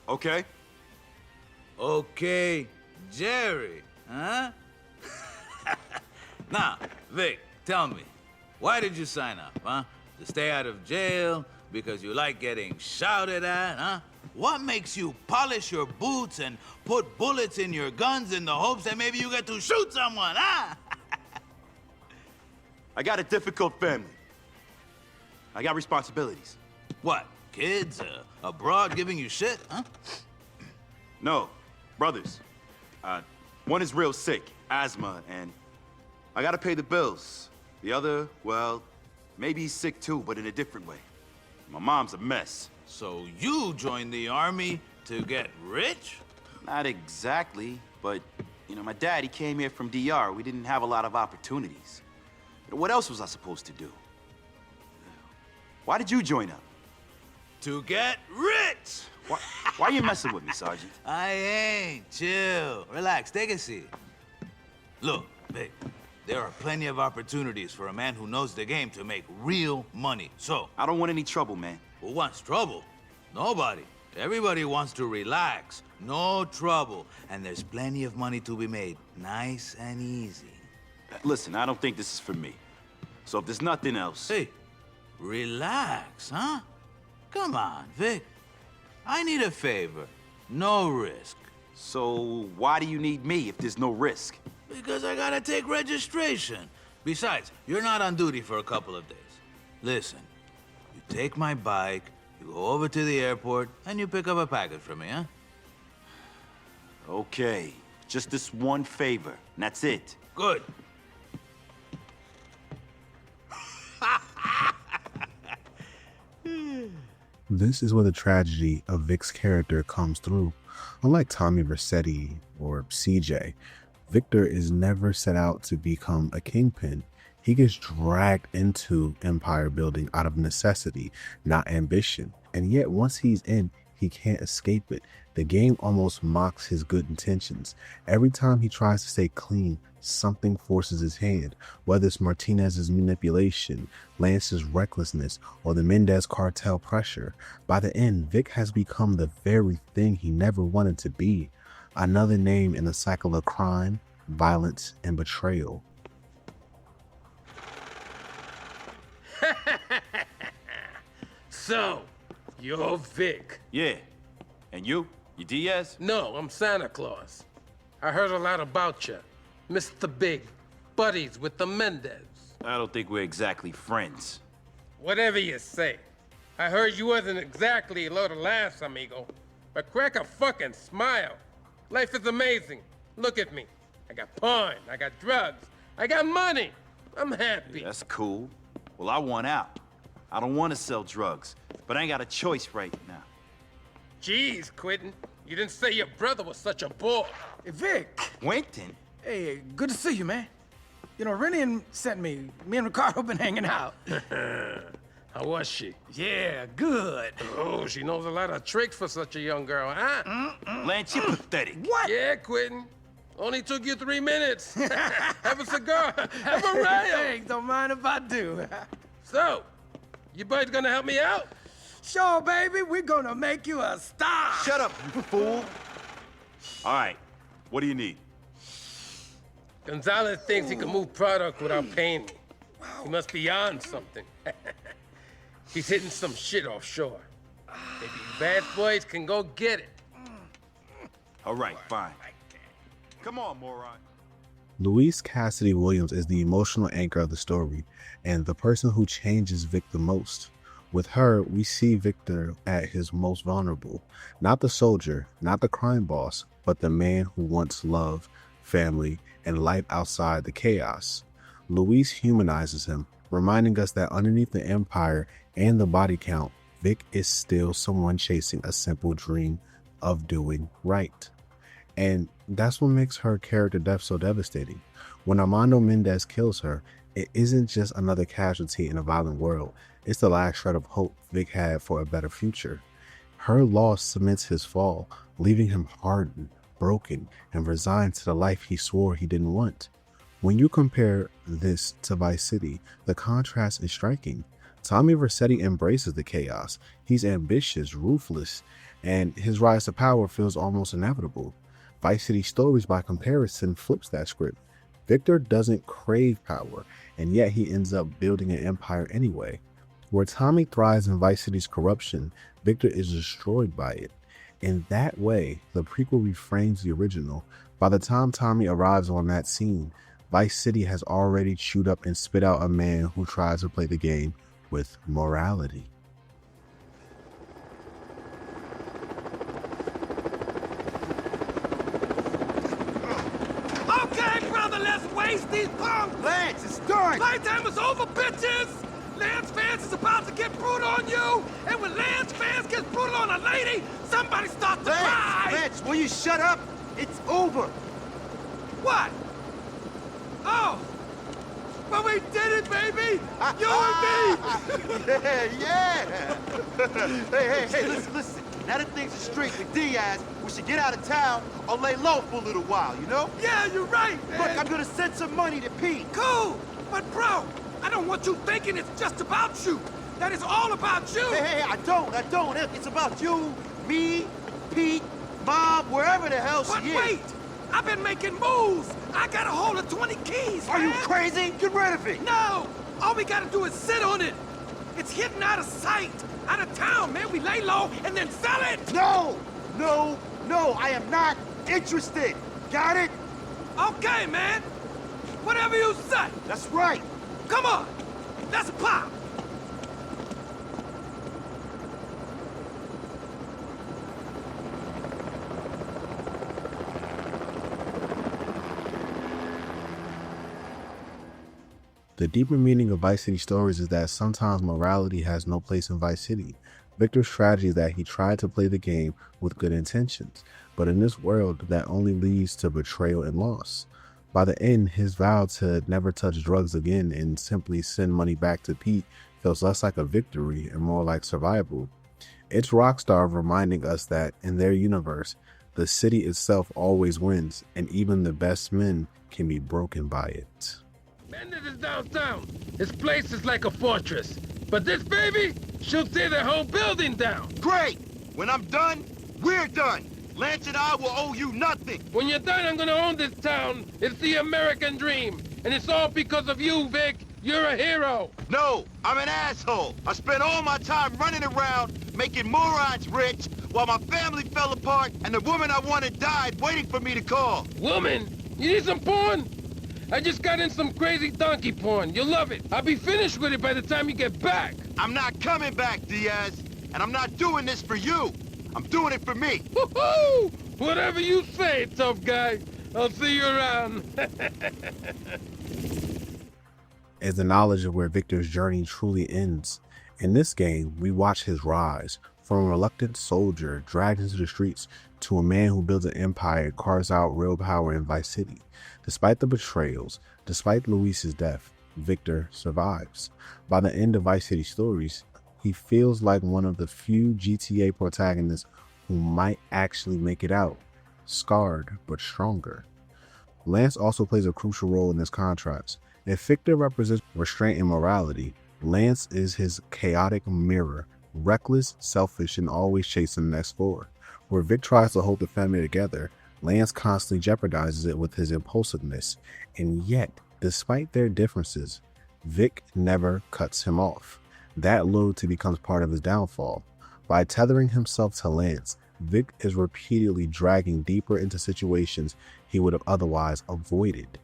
Okay. Okay, Jerry, huh? Now, Vic, tell me, why did you sign up, huh? To stay out of jail? Because you like getting shouted at, huh? What makes you polish your boots and put bullets in your guns in the hopes that maybe you get to shoot someone, huh? I got a difficult family. I got responsibilities. What, kids abroad giving you shit, huh? No, brothers. One is real sick, asthma, and I gotta pay the bills. The other, well, maybe he's sick too, but in a different way. My mom's a mess. So you joined the army to get rich? Not exactly, but, you know, my dad, he came here from DR. We didn't have a lot of opportunities. But what else was I supposed to do? Why did you join up? To get rich! Why are you messing with me, Sergeant? I ain't. Chill. Relax. Take a seat. Look, Vic, there are plenty of opportunities for a man who knows the game to make real money. So... I don't want any trouble, man. Who wants trouble? Nobody. Everybody wants to relax. No trouble. And there's plenty of money to be made. Nice and easy. Listen, I don't think this is for me. So if there's nothing else... Hey, relax, huh? Come on, Vic. I need a favor. No risk. So why do you need me if there's no risk? Because I gotta take registration. Besides, you're not on duty for a couple of days. Listen, you take my bike, you go over to the airport, and you pick up a package for me, huh? Okay, just this one favor, and that's it. Good. This is where the tragedy of Vic's character comes through. Unlike Tommy Vercetti or CJ, Victor is never set out to become a kingpin. He gets dragged into empire building out of necessity, not ambition. And yet once he's in, he can't escape it. The game almost mocks his good intentions. Every time he tries to stay clean, something forces his hand, whether it's Martinez's manipulation, Lance's recklessness, or the Mendez cartel pressure. By the end, Vic has become the very thing he never wanted to be. Another name in the cycle of crime, violence, and betrayal. So, you're Vic. Yeah. And you? You Diaz? No, I'm Santa Claus. I heard a lot about you. Mr. Big, buddies with the Mendez. I don't think we're exactly friends. Whatever you say. I heard you wasn't exactly a load of laughs, amigo. But crack a fucking smile. Life is amazing. Look at me. I got porn, I got drugs, I got money. I'm happy. That's cool. Well, I want out. I don't want to sell drugs, but I ain't got a choice right now. Jeez, Quentin. You didn't say your brother was such a bore. Hey, Vic. Quentin? Hey, good to see you, man. You know, Rennie sent me. Me and Ricardo been hanging out. How was she? Yeah, good. Oh, she knows a lot of tricks for such a young girl, huh? Lance, you're pathetic. What? Yeah, Quentin. Only took you 3 minutes. Have a cigar. Have a rail. Hey, don't mind if I do. So, you boys gonna help me out? Sure, baby. We're gonna make you a star. Shut up, you fool. All right, what do you need? Gonzalez thinks he can move product without paying me. He must be on something. He's hitting some shit offshore. Maybe you bad boys can go get it. All right, fine. Come on, moron. Louise Cassidy Williams is the emotional anchor of the story and the person who changes Vic the most. With her, we see Victor at his most vulnerable. Not the soldier, not the crime boss, but the man who wants love, family, and life outside the chaos. Louise humanizes him, reminding us that underneath the empire and the body count, Vic is still someone chasing a simple dream of doing right. And that's what makes her character death so devastating. When Armando Mendez kills her, it isn't just another casualty in a violent world. It's the last shred of hope Vic had for a better future. Her loss cements his fall, leaving him hardened, broken, and resigned to the life he swore he didn't want. When you compare this to Vice City, the contrast is striking. Tommy Vercetti embraces the chaos. He's ambitious, ruthless, and his rise to power feels almost inevitable. Vice City Stories, by comparison, flips that script. Victor doesn't crave power, and yet he ends up building an empire anyway. Where Tommy thrives in Vice City's corruption, Victor is destroyed by it. In that way, the prequel reframes the original. By the time Tommy arrives on that scene, Vice City has already chewed up and spit out a man who tries to play the game with morality. Okay, brother, let's waste these punks. Lance, it's done. Playtime is over, bitches. Lance Vance is about to get brutal on you, and when Lance Vance gets brutal on a lady, somebody starts to cry. Lance, will you shut up? It's over. What? Oh, but we did it, baby! You and me! Yeah. Hey, listen. Now that things are straight with Diaz, we should get out of town or lay low for a little while, you know? Yeah, you're right, man. Look, I'm gonna send some money to Pete. Cool, but bro, I don't want you thinking it's just about you. That is all about you. Hey, I don't. It's about you, me, Pete, Mom, wherever the hell she is. But wait! I've been making moves! I got a hold of 20 keys, Are man. you crazy? Get rid of it! No! All we gotta do is sit on it! It's hidden out of sight! Out of town, man! We lay low and then sell it! No! I am not interested! Got it? Okay, man! Whatever you say! That's right! Come on! Let's pop! The deeper meaning of Vice City Stories is that sometimes morality has no place in Vice City. Victor's tragedy is that he tried to play the game with good intentions, but in this world that only leads to betrayal and loss. By the end, his vow to never touch drugs again and simply send money back to Pete feels less like a victory and more like survival. It's Rockstar reminding us that in their universe, the city itself always wins, and even the best men can be broken by it. Bandit is downtown. This place is like a fortress. But this baby, she'll tear the whole building down. Great! When I'm done, we're done. Lance and I will owe you nothing. When you're done, I'm gonna own this town. It's the American dream. And it's all because of you, Vic. You're a hero. No, I'm an asshole. I spent all my time running around, making morons rich, while my family fell apart and the woman I wanted died waiting for me to call. Woman? You need some porn? I just got in some crazy donkey porn. You'll love it. I'll be finished with it by the time you get back. I'm not coming back, Diaz. And I'm not doing this for you. I'm doing it for me. Woohoo! Whatever you say, tough guy. I'll see you around. Is the knowledge of where Victor's journey truly ends. In this game, we watch his rise from a reluctant soldier dragged into the streets to a man who builds an empire and carves out real power in Vice City. Despite the betrayals, despite Luis's death, Victor survives. By the end of Vice City Stories, he feels like one of the few GTA protagonists who might actually make it out, scarred but stronger. Lance also plays a crucial role in this contrast. If Victor represents restraint and morality, Lance is his chaotic mirror, reckless, selfish, and always chasing the next forward. Where Vic tries to hold the family together, Lance constantly jeopardizes it with his impulsiveness. And yet, despite their differences, Vic never cuts him off. That loyalty becomes part of his downfall. By tethering himself to Lance, Vic is repeatedly dragging deeper into situations he would have otherwise avoided.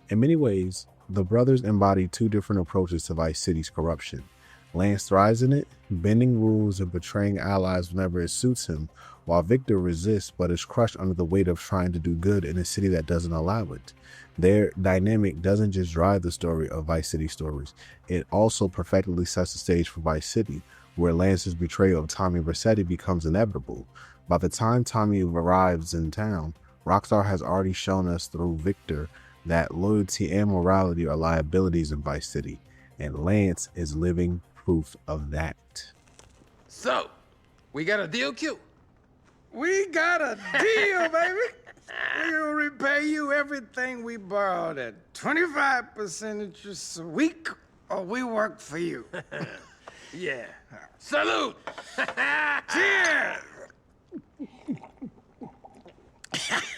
In many ways, the brothers embody two different approaches to Vice City's corruption. Lance thrives in it, bending rules and betraying allies whenever it suits him, while Victor resists but is crushed under the weight of trying to do good in a city that doesn't allow it. Their dynamic doesn't just drive the story of Vice City Stories, it also perfectly sets the stage for Vice City, where Lance's betrayal of Tommy Vercetti becomes inevitable. By the time Tommy arrives in town, Rockstar has already shown us through Victor that loyalty and morality are liabilities in Vice City, and Lance is living proof of that. So, we got a deal, Q? We got a deal, baby. We'll repay you everything we borrowed at 25% interest a week, or we work for you. Yeah. Salute! Cheers!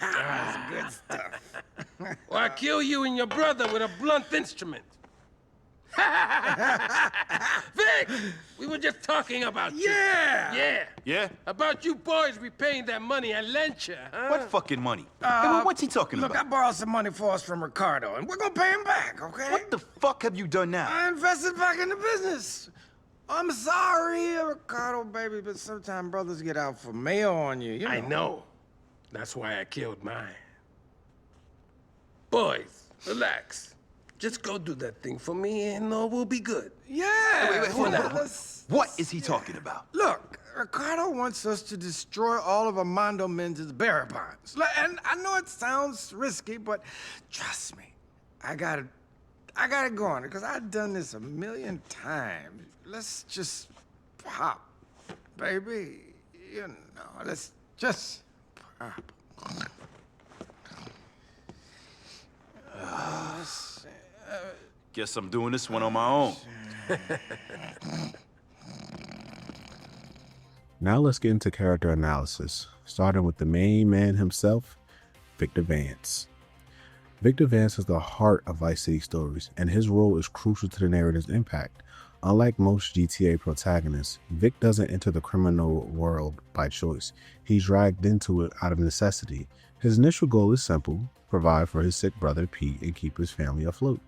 That's good stuff. Or I kill you and your brother with a blunt instrument. Vic, we were just talking about you. Yeah! Yeah? About you boys repaying that money I lent you, huh? What fucking money? Hey, what's he talking Look, about? I borrowed some money for us from Ricardo, and we're gonna pay him back, okay? What the fuck have you done now? I invested back in the business. I'm sorry, Ricardo, baby, but sometimes brothers get out for mail on you, you know. I know. That's why I killed mine. Boys, relax. Just go do that thing for me and all will be good. Yeah! Wait, hold on. What is he talking about? Look, Ricardo wants us to destroy all of Armando Mendez's bearer bonds. And I know it sounds risky, but trust me, I got it going, because I've done this a million times. Let's just pop, baby. You know, let's just pop. Guess I'm doing this one on my own. Now let's get into character analysis, starting with the main man himself, Victor Vance. Victor Vance is the heart of Vice City Stories, and his role is crucial to the narrative's impact. Unlike most GTA protagonists, Vic doesn't enter the criminal world by choice. He's dragged into it out of necessity. His initial goal is simple: provide for his sick brother Pete and keep his family afloat.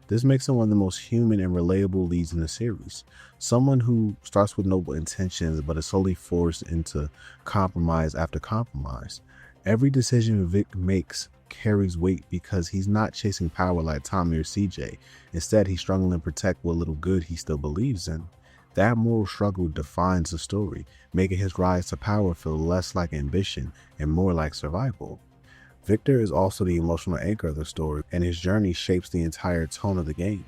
This makes him one of the most human and relatable leads in the series. Someone who starts with noble intentions but is slowly forced into compromise after compromise. Every decision Vic makes carries weight because he's not chasing power like Tommy or CJ. Instead, he's struggling to protect what little good he still believes in. That moral struggle defines the story, making his rise to power feel less like ambition and more like survival. Victor is also the emotional anchor of the story, and his journey shapes the entire tone of the game.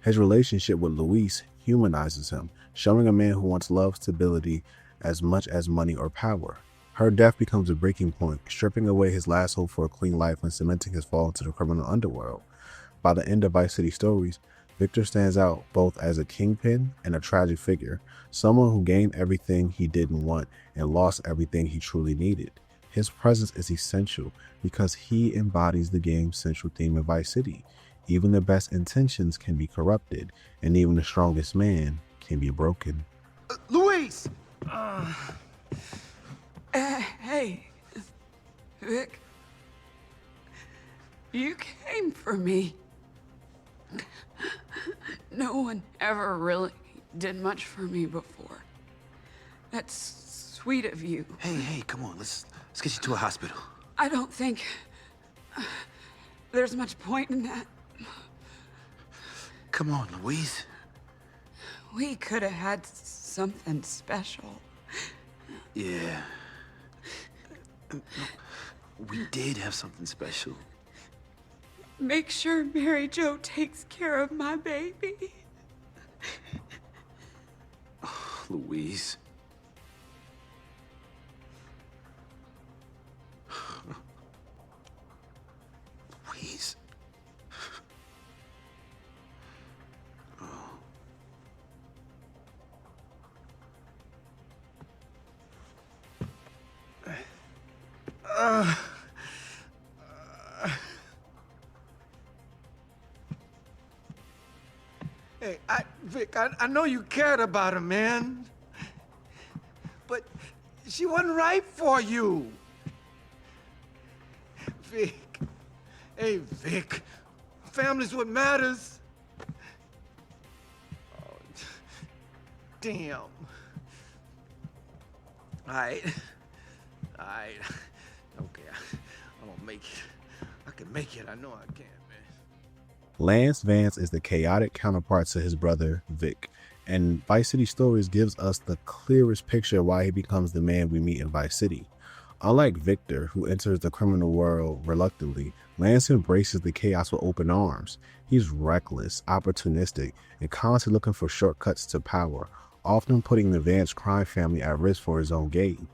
His relationship with Luis humanizes him, showing a man who wants love, stability, as much as money or power. Her death becomes a breaking point, stripping away his last hope for a clean life and cementing his fall into the criminal underworld. By the end of Vice City Stories, Victor stands out both as a kingpin and a tragic figure, someone who gained everything he didn't want and lost everything he truly needed. His presence is essential because he embodies the game's central theme of Vice City. Even the best intentions can be corrupted, and even the strongest man can be broken. Luis! Hey, Vic. You came for me. No one ever really did much for me before. That's sweet of you. Hey, come on, let's get you to a hospital. I don't think there's much point in that. Come on, Louise. We could have had something special. Yeah. We did have something special. Make sure Mary Jo takes care of my baby. Oh, Louise. Louise. Hey, Vic, I know you cared about her, man. But she wasn't right for you. Vic. Hey, Vic. Family's what matters. Oh, damn. All right. Okay, I'm gonna make it. I can make it. I know I can, man. Lance Vance is the chaotic counterpart to his brother, Vic, and Vice City Stories gives us the clearest picture of why he becomes the man we meet in Vice City. Unlike Victor, who enters the criminal world reluctantly, Lance embraces the chaos with open arms. He's reckless, opportunistic, and constantly looking for shortcuts to power, often putting the Vance crime family at risk for his own gain.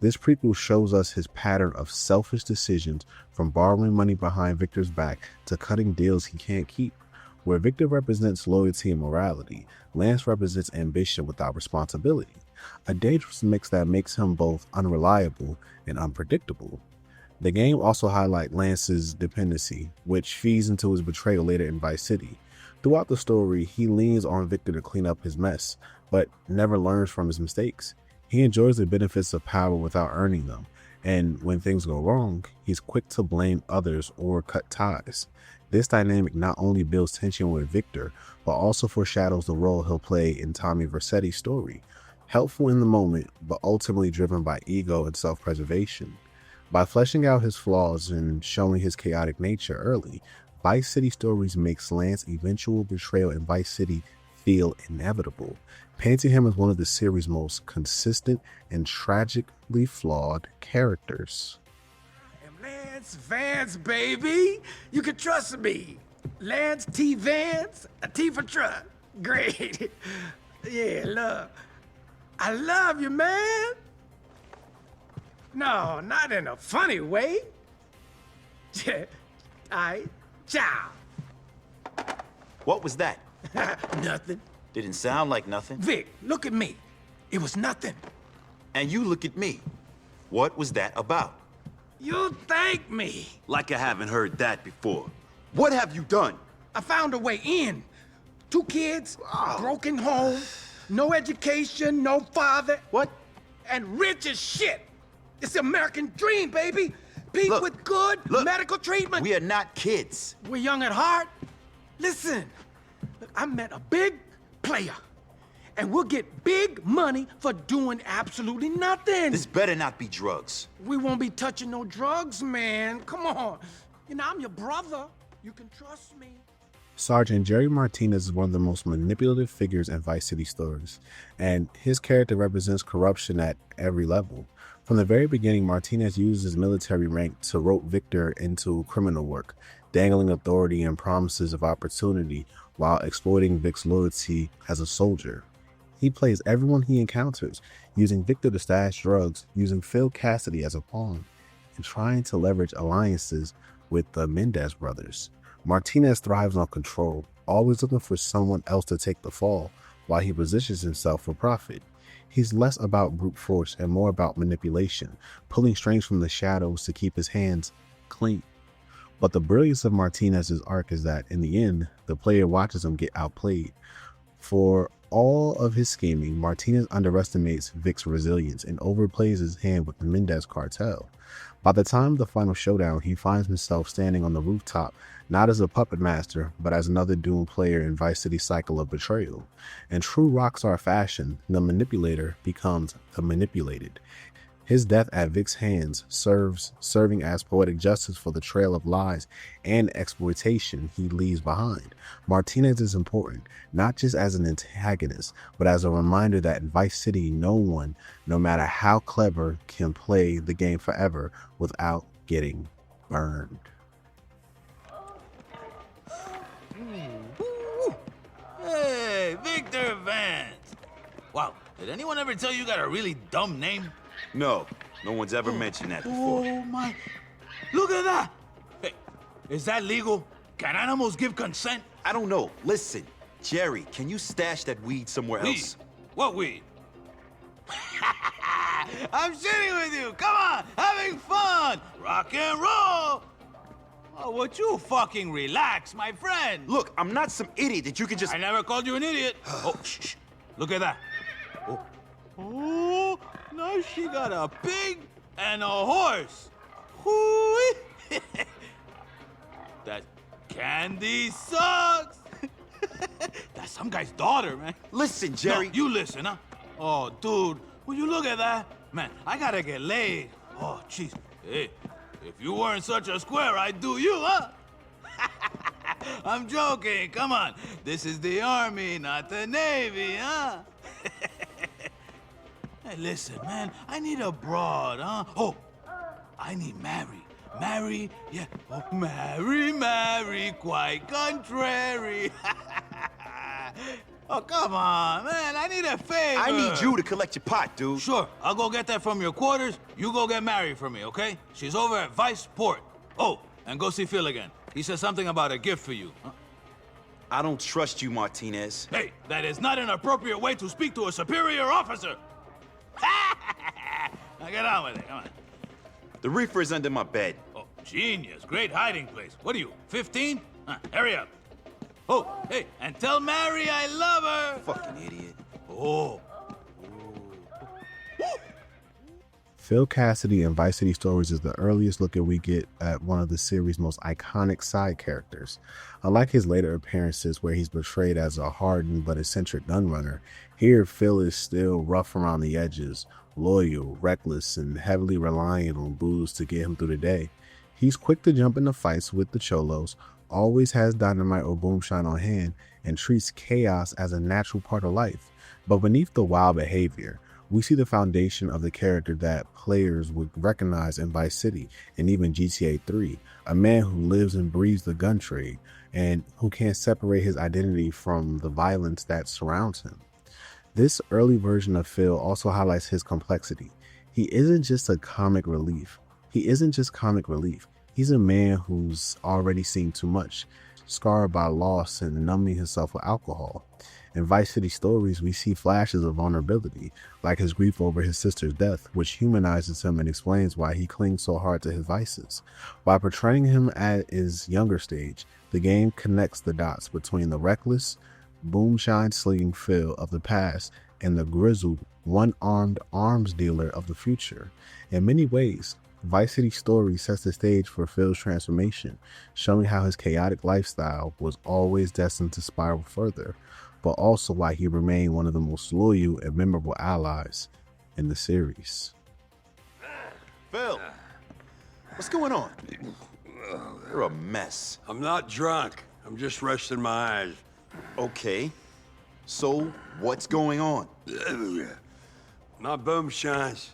This prequel shows us his pattern of selfish decisions, from borrowing money behind Victor's back to cutting deals he can't keep. Where Victor represents loyalty and morality, Lance represents ambition without responsibility. A dangerous mix that makes him both unreliable and unpredictable. The game also highlights Lance's dependency, which feeds into his betrayal later in Vice City. Throughout the story, he leans on Victor to clean up his mess, but never learns from his mistakes. He enjoys the benefits of power without earning them, and when things go wrong, he's quick to blame others or cut ties. This dynamic not only builds tension with Victor, but also foreshadows the role he'll play in Tommy Vercetti's story. Helpful in the moment, but ultimately driven by ego and self-preservation. By fleshing out his flaws and showing his chaotic nature early, Vice City Stories makes Lance's eventual betrayal in Vice City feel inevitable, painting him as one of the series' most consistent and tragically flawed characters. Lance Vance, baby. You can trust me. Lance T. Vance, a T for truck. Great. Yeah, love. I love you, man. No, not in a funny way. Aight, ciao. What was that? Nothing. Didn't sound like nothing. Vic, look at me. It was nothing. And you look at me. What was that about? You'll thank me. Like I haven't heard that before. What have you done? I found a way in. 2 kids, broken home, no education, no father. What? And rich as shit. It's the American dream, baby. People with good medical treatment. We are not kids. We're young at heart. Listen, look, I met a big player. And we'll get big money for doing absolutely nothing. This better not be drugs. We won't be touching no drugs, man. Come on. You know, I'm your brother. You can trust me. Sergeant Jerry Martinez is one of the most manipulative figures in Vice City Stories, and his character represents corruption at every level. From the very beginning, Martinez used his military rank to rope Victor into criminal work, dangling authority and promises of opportunity while exploiting Vic's loyalty as a soldier. He plays everyone he encounters, using Victor to stash drugs, using Phil Cassidy as a pawn, and trying to leverage alliances with the Mendez brothers. Martinez thrives on control, always looking for someone else to take the fall, while he positions himself for profit. He's less about brute force and more about manipulation, pulling strings from the shadows to keep his hands clean. But the brilliance of Martinez's arc is that, in the end, the player watches him get outplayed. For all of his scheming, Martinez underestimates Vic's resilience and overplays his hand with the Mendez cartel. By the time of the final showdown, he finds himself standing on the rooftop, not as a puppet master, but as another doomed player in Vice City's cycle of betrayal. In true Rockstar fashion, the manipulator becomes the manipulated. His death at Vic's hands serving as poetic justice for the trail of lies and exploitation he leaves behind. Martinez is important, not just as an antagonist, but as a reminder that in Vice City, no one, no matter how clever, can play the game forever without getting burned. Hey, Victor Vance. Wow, did anyone ever tell you you got a really dumb name? No, no one's ever mentioned that before. Oh my, look at that. Hey, is that legal? Can animals give consent? I don't know. Listen, Jerry, can you stash that weed somewhere else? What weed? I'm sitting with you. Come on, having fun. Rock and roll. Oh, would you fucking relax, my friend? Look, I'm not some idiot that you can just... I never called you an idiot. Oh, shh. Look at that. Oh, now she got a pig and a horse. Hoo-wee. That candy sucks. That's some guy's daughter, man. Listen, Jerry. No, you listen, huh? Oh, dude, will you look at that? Man, I gotta get laid. Oh, jeez. Hey, if you weren't such a square, I'd do you, huh? I'm joking. Come on. This is the Army, not the Navy, huh? Hey, listen, man. I need a broad, huh? Oh, I need Mary, yeah. Oh, Mary, quite contrary. Oh, come on, man. I need a favor. I need you to collect your pot, dude. Sure. I'll go get that from your quarters. You go get Mary for me, okay? She's over at Vice Port. Oh, and go see Phil again. He said something about a gift for you. Huh? I don't trust you, Martinez. Hey, that is not an appropriate way to speak to a superior officer. Now get on with it, come on. The reefer is under my bed. Oh, genius. Great hiding place. What are you, 15? Hurry up. Oh, hey, and tell Mary I love her. Fucking idiot. Oh. Phil Cassidy in Vice City Stories is the earliest look we get at one of the series' most iconic side characters. Unlike his later appearances where he's portrayed as a hardened but eccentric gunrunner, here Phil is still rough around the edges, loyal, reckless, and heavily reliant on booze to get him through the day. He's quick to jump into fights with the cholos, always has dynamite or boomshine on hand, and treats chaos as a natural part of life. But beneath the wild behavior, we see the foundation of the character that players would recognize in Vice City and even GTA 3, a man who lives and breathes the gun trade and who can't separate his identity from the violence that surrounds him. This early version of Phil also highlights his complexity. He isn't just comic relief. He's a man who's already seen too much, scarred by loss and numbing himself with alcohol. In Vice City Stories, we see flashes of vulnerability, like his grief over his sister's death, which humanizes him and explains why he clings so hard to his vices. By portraying him at his younger stage, the game connects the dots between the reckless, boomshine-slinging Phil of the past and the grizzled, one-armed arms dealer of the future. In many ways, Vice City Stories sets the stage for Phil's transformation, showing how his chaotic lifestyle was always destined to spiral further, but also why he remained one of the most loyal and memorable allies in the series. Phil, what's going on? You're a mess. I'm not drunk. I'm just resting my eyes. Okay. So, what's going on? My boom shines.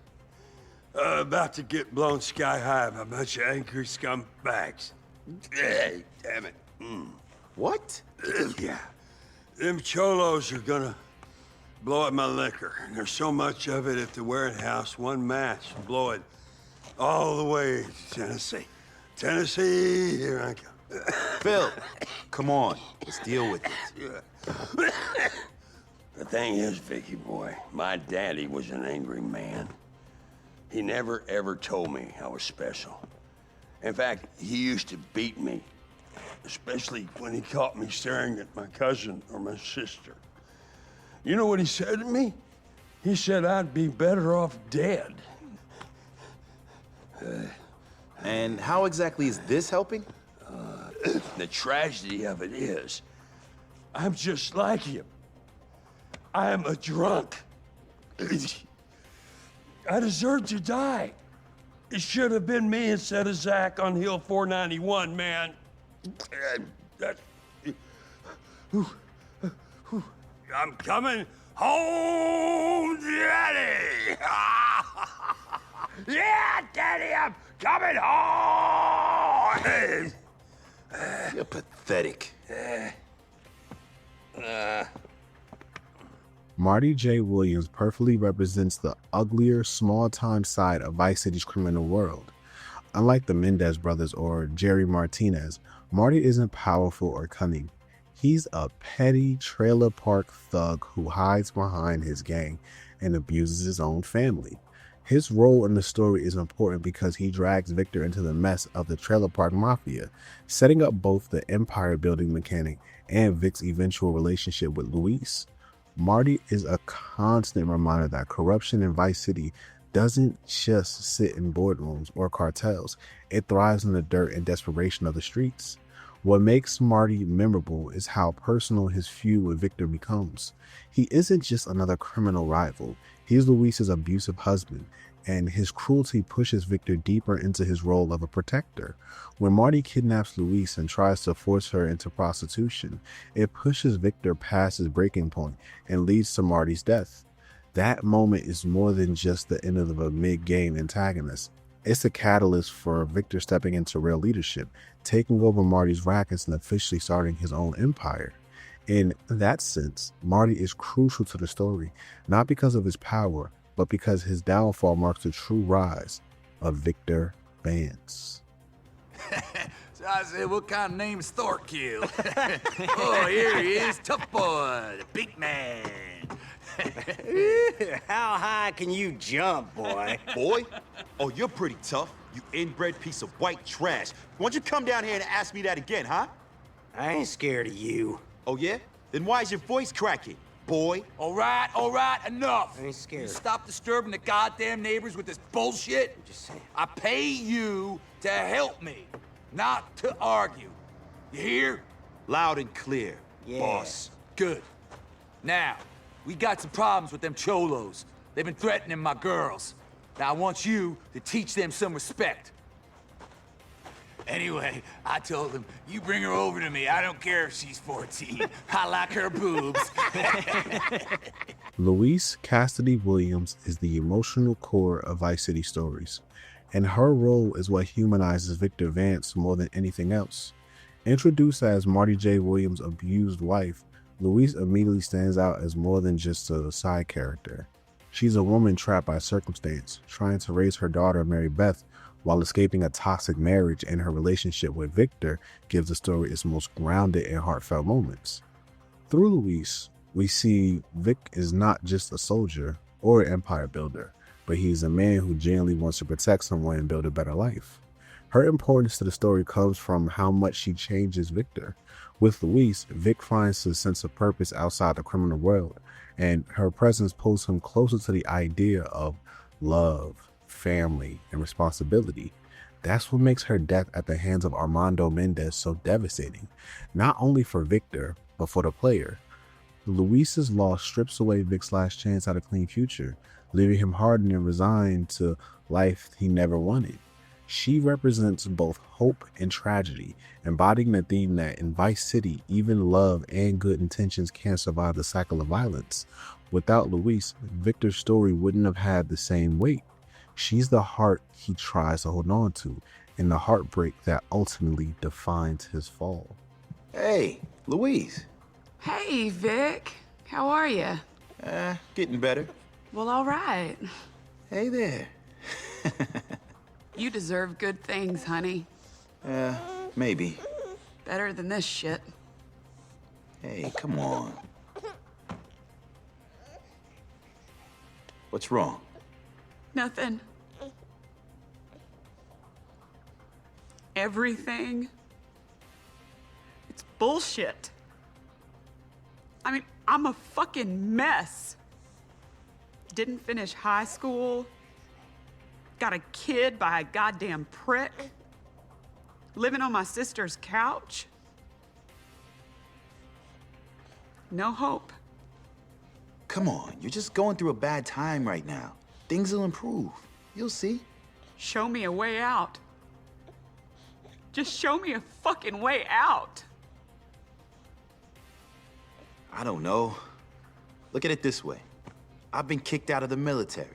About to get blown sky high by a bunch of angry scumbags. Damn it. What? Yeah. Them cholos are gonna blow up my liquor. And there's so much of it at the warehouse, one match will blow it all the way to Tennessee. Tennessee, here I come. Phil, come on, let's deal with it. The thing is, Vicky boy, my daddy was an angry man. He never ever told me I was special. In fact, he used to beat me, especially when he caught me staring at my cousin or my sister. You know what he said to me? He said I'd be better off dead. And how exactly is this helping? The tragedy of it is, I'm just like him. I am a drunk. I deserve to die. It should have been me instead of Zach on Hill 491, man. I'm coming home, Daddy! Yeah, Daddy, I'm coming home! You're pathetic. Marty J. Williams perfectly represents the uglier, small-time side of Vice City's criminal world. Unlike the Mendez brothers or Jerry Martinez, Marty isn't powerful or cunning. He's a petty trailer park thug who hides behind his gang and abuses his own family. His role in the story is important because he drags Victor into the mess of the trailer park mafia, setting up both the empire building mechanic and Vic's eventual relationship with Luis. Marty is a constant reminder that corruption in Vice City doesn't just sit in boardrooms or cartels. It thrives in the dirt and desperation of the streets. What makes Marty memorable is how personal his feud with Victor becomes. He isn't just another criminal rival. He's Luis's abusive husband, and his cruelty pushes Victor deeper into his role of a protector. When Marty kidnaps Luis and tries to force her into prostitution, it pushes Victor past his breaking point and leads to Marty's death. That moment is more than just the end of a mid-game antagonist. It's a catalyst for Victor stepping into real leadership, taking over Marty's rackets and officially starting his own empire. In that sense, Marty is crucial to the story, not because of his power, but because his downfall marks the true rise of Victor Vance. So I said, what kind of name is Thorkill? Oh, here he is, tough boy, the big man. How high can you jump, boy? Boy? Oh, you're pretty tough. You inbred piece of white trash. Why don't you come down here and ask me that again, huh? I ain't scared of you. Oh, yeah? Then why is your voice cracking, boy? All right, enough. I ain't scared. You stop disturbing the goddamn neighbors with this bullshit. I'm just saying. I pay you to help me, not to argue. You hear? Loud and clear, Yeah. boss. Good. Now, we got some problems with them cholos. They've been threatening my girls. Now I want you to teach them some respect. Anyway, I told them, you bring her over to me. I don't care if she's 14. I like her boobs. Luis Cassidy Williams is the emotional core of Vice City stories, and her role is what humanizes Victor Vance more than anything else. Introduced as Marty J. Williams' abused wife, Luis immediately stands out as more than just a side character. She's a woman trapped by circumstance, trying to raise her daughter Mary Beth while escaping a toxic marriage, and her relationship with Victor gives the story its most grounded and heartfelt moments. Through Luis, we see Vic is not just a soldier or an empire builder, but he's a man who genuinely wants to protect someone and build a better life. Her importance to the story comes from how much she changes Victor. With Luis, Vic finds a sense of purpose outside the criminal world, and her presence pulls him closer to the idea of love, family, and responsibility. That's what makes her death at the hands of Armando Mendez so devastating, not only for Victor, but for the player. Luis's loss strips away Vic's last chance at a clean future, leaving him hardened and resigned to life he never wanted. She represents both hope and tragedy, embodying the theme that in Vice City, even love and good intentions can't survive the cycle of violence. Without Luis, Victor's story wouldn't have had the same weight. She's the heart he tries to hold on to, and the heartbreak that ultimately defines his fall. Hey, Louise. Hey, Vic. How are you? Getting better. Well, all right. Hey there. You deserve good things, honey. Maybe. Better than this shit. Hey, come on. What's wrong? Nothing. Everything. It's bullshit. I mean, I'm a fucking mess. Didn't finish high school. Got a kid by a goddamn prick. Living on my sister's couch. No hope. Come on, you're just going through a bad time right now. Things will improve. You'll see. Show me a way out. Just show me a fucking way out. I don't know. Look at it this way. I've been kicked out of the military.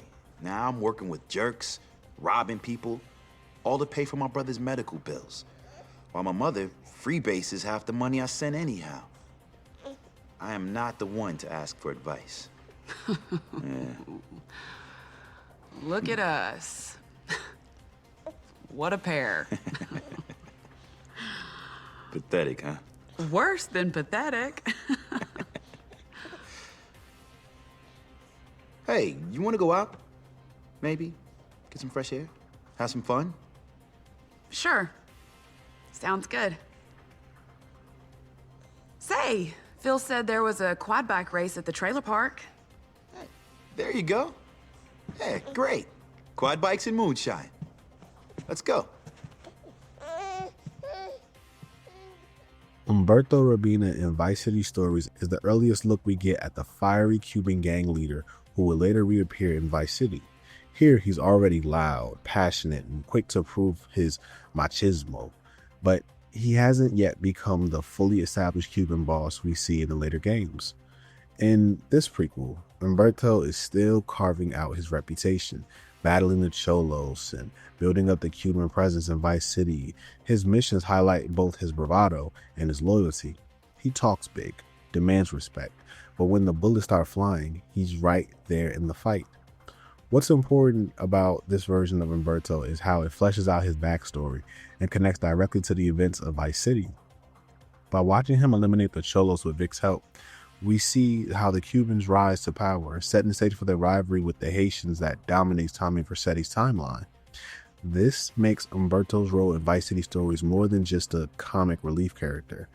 Now I'm working with jerks, robbing people, all to pay for my brother's medical bills. While my mother freebases half the money I send anyhow. I am not the one to ask for advice. Yeah. Look at us. What a pair. Pathetic, huh? Worse than pathetic. Hey, you want to go out? Maybe? Get some fresh air? Have some fun? Sure. Sounds good. Say, Phil said there was a quad bike race at the trailer park. Hey, there you go. Hey, great. Quad bikes and moonshine. Let's go. Umberto Robina in Vice City Stories is the earliest look we get at the fiery Cuban gang leader who would later reappear in Vice City. Here, he's already loud, passionate, and quick to prove his machismo, but he hasn't yet become the fully established Cuban boss we see in the later games. In this prequel, Umberto is still carving out his reputation, battling the Cholos and building up the Cuban presence in Vice City. His missions highlight both his bravado and his loyalty. He talks big, demands respect, but when the bullets start flying, he's right there in the fight. What's important about this version of Umberto is how it fleshes out his backstory and connects directly to the events of Vice City. By watching him eliminate the Cholos with Vic's help, we see how the Cubans rise to power, setting the stage for their rivalry with the Haitians that dominates Tommy Vercetti's timeline. This makes Umberto's role in Vice City Stories more than just a comic relief character.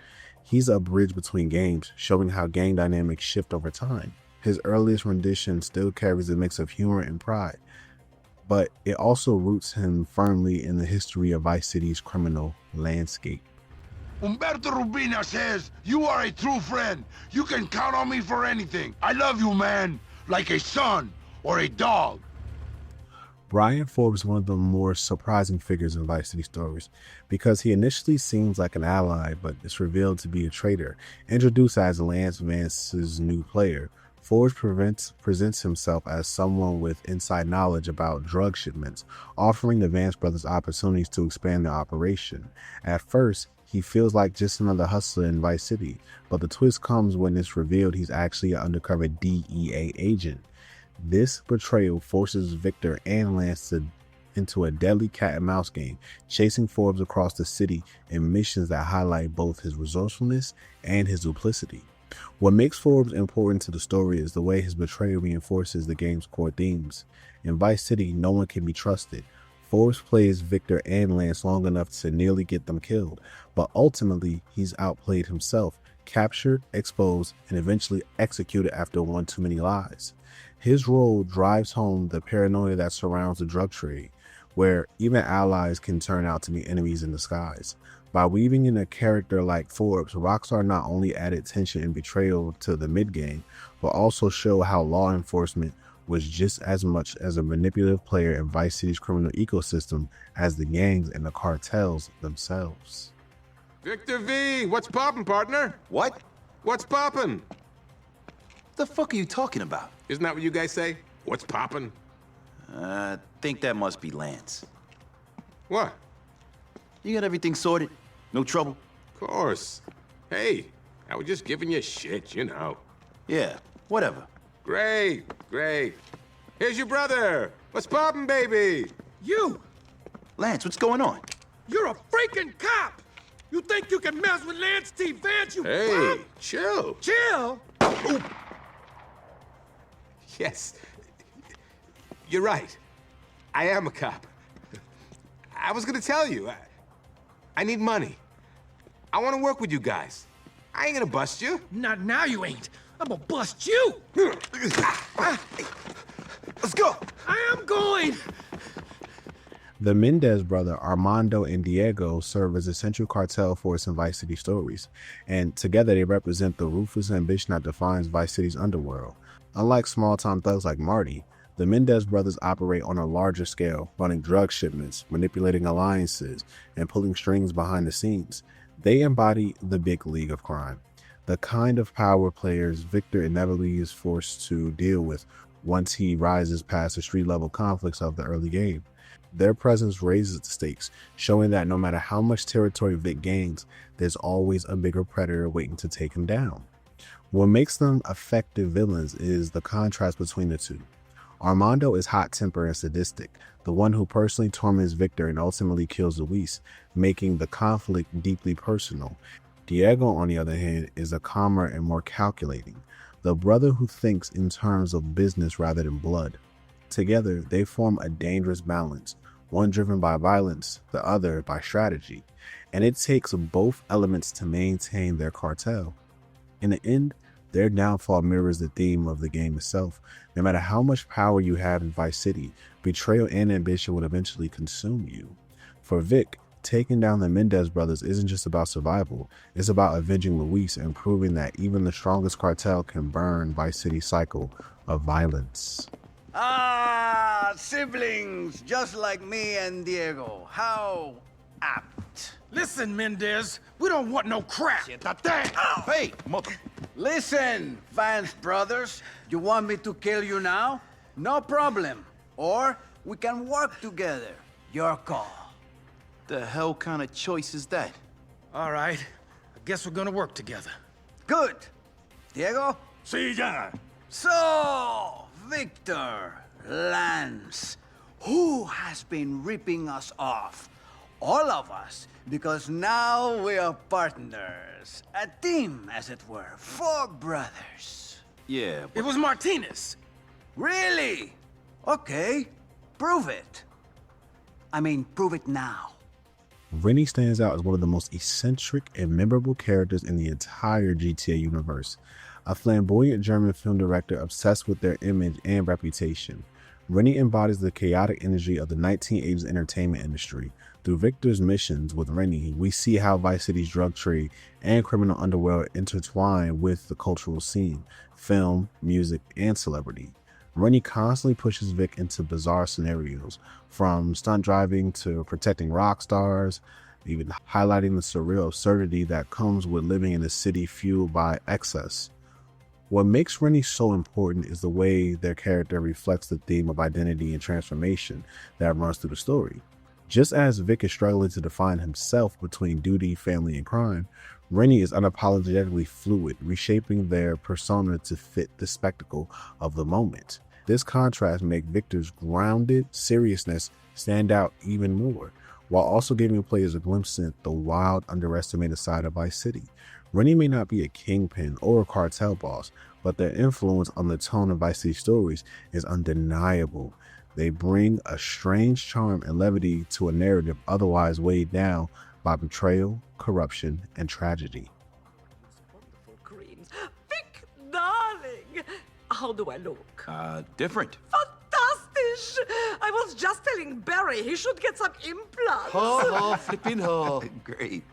He's a bridge between games, showing how gang dynamics shift over time. His earliest rendition still carries a mix of humor and pride, but it also roots him firmly in the history of Vice City's criminal landscape. Umberto Rubina says you are a true friend. You can count on me for anything. I love you, man, like a son or a dog. Brian Forbes is one of the more surprising figures in Vice City Stories because he initially seems like an ally, but is revealed to be a traitor. Introduced as Lance Vance's new player, Forbes presents himself as someone with inside knowledge about drug shipments, offering the Vance brothers opportunities to expand their operation. At first, he feels like just another hustler in Vice City, but the twist comes when it's revealed he's actually an undercover DEA agent. This betrayal forces Victor and Lance into a deadly cat-and-mouse game, chasing Forbes across the city in missions that highlight both his resourcefulness and his duplicity. What makes Forbes important to the story is the way his betrayal reinforces the game's core themes. In Vice City, no one can be trusted. Forbes plays Victor and Lance long enough to nearly get them killed, but ultimately he's outplayed himself, captured, exposed, and eventually executed after one too many lies. His role drives home the paranoia that surrounds the drug trade, where even allies can turn out to be enemies in disguise. By weaving in a character like Forbes, Rockstar not only added tension and betrayal to the mid-game, but also showed how law enforcement was just as much as a manipulative player in Vice City's criminal ecosystem as the gangs and the cartels themselves. Victor V, what's poppin', partner? What? What's poppin'? The fuck are you talking about? Isn't that what you guys say? What's poppin'? I think that must be Lance. What? You got everything sorted? No trouble? Of course. Hey, I was just giving you shit, you know. Yeah, whatever. Great, great. Here's your brother. What's poppin', baby? You! Lance, what's going on? You're a freaking cop! You think you can mess with Lance T. Vance, you Hey, bum? chill. Chill? Ooh. Yes. You're right. I am a cop. I was gonna tell you. I need money. I want to work with you guys. I ain't gonna bust you. Not now you ain't. I'm gonna bust you! Let's go! I am going! The Mendez brother Armando and Diego serve as a central cartel force in Vice City stories, and together they represent the ruthless ambition that defines Vice City's underworld. Unlike small-time thugs like Marty, the Mendez brothers operate on a larger scale, running drug shipments, manipulating alliances, and pulling strings behind the scenes. They embody the big league of crime, the kind of power players Victor inevitably is forced to deal with once he rises past the street-level conflicts of the early game. Their presence raises the stakes, showing that no matter how much territory Vic gains, there's always a bigger predator waiting to take him down. What makes them effective villains is the contrast between the two. Armando is hot-tempered and sadistic, the one who personally torments Victor and ultimately kills Luis, making the conflict deeply personal. Diego, on the other hand, is a calmer and more calculating, the brother who thinks in terms of business rather than blood. Together, they form a dangerous balance, one driven by violence, the other by strategy, and it takes both elements to maintain their cartel. In the end, their downfall mirrors the theme of the game itself. No matter how much power you have in Vice City, betrayal and ambition will eventually consume you. For Vic, taking down the Mendez brothers isn't just about survival, it's about avenging Luis and proving that even the strongest cartel can burn Vice City's cycle of violence. Ah, siblings, just like me and Diego. How apt. Listen, Mendez, we don't want no crap. Hey, mother. Listen, Vance brothers, you want me to kill you now? No problem. Or we can work together. Your call. The hell kind of choice is that? All right, I guess we're gonna work together. Good. Diego? See ya. So, Victor, Lance, who has been ripping us off? All of us, because now we are partners. A team, as it were. 4 brothers. Yeah, It was Martinez. Really? Okay, prove it. I mean, prove it now. Rennie stands out as one of the most eccentric and memorable characters in the entire GTA universe. A flamboyant German film director obsessed with their image and reputation. Rennie embodies the chaotic energy of the 1980s entertainment industry. Through Victor's missions with Rennie, we see how Vice City's drug trade and criminal underworld intertwine with the cultural scene, film, music, and celebrity. Rennie constantly pushes Vic into bizarre scenarios, from stunt driving to protecting rock stars, even highlighting the surreal absurdity that comes with living in a city fueled by excess. What makes Rennie so important is the way their character reflects the theme of identity and transformation that runs through the story. Just as Vic is struggling to define himself between duty, family, and crime, Rennie is unapologetically fluid, reshaping their persona to fit the spectacle of the moment. This contrast makes Victor's grounded seriousness stand out even more, while also giving players a glimpse into the wild, underestimated side of Vice City. Rennie may not be a kingpin or a cartel boss, but their influence on the tone of Vice City stories is undeniable. They bring a strange charm and levity to a narrative otherwise weighed down by betrayal, corruption, and tragedy. Wonderful creams. Vic, darling, how do I look? Different. Fantastic! I was just telling Barry he should get some implants. Flipping ho. Great.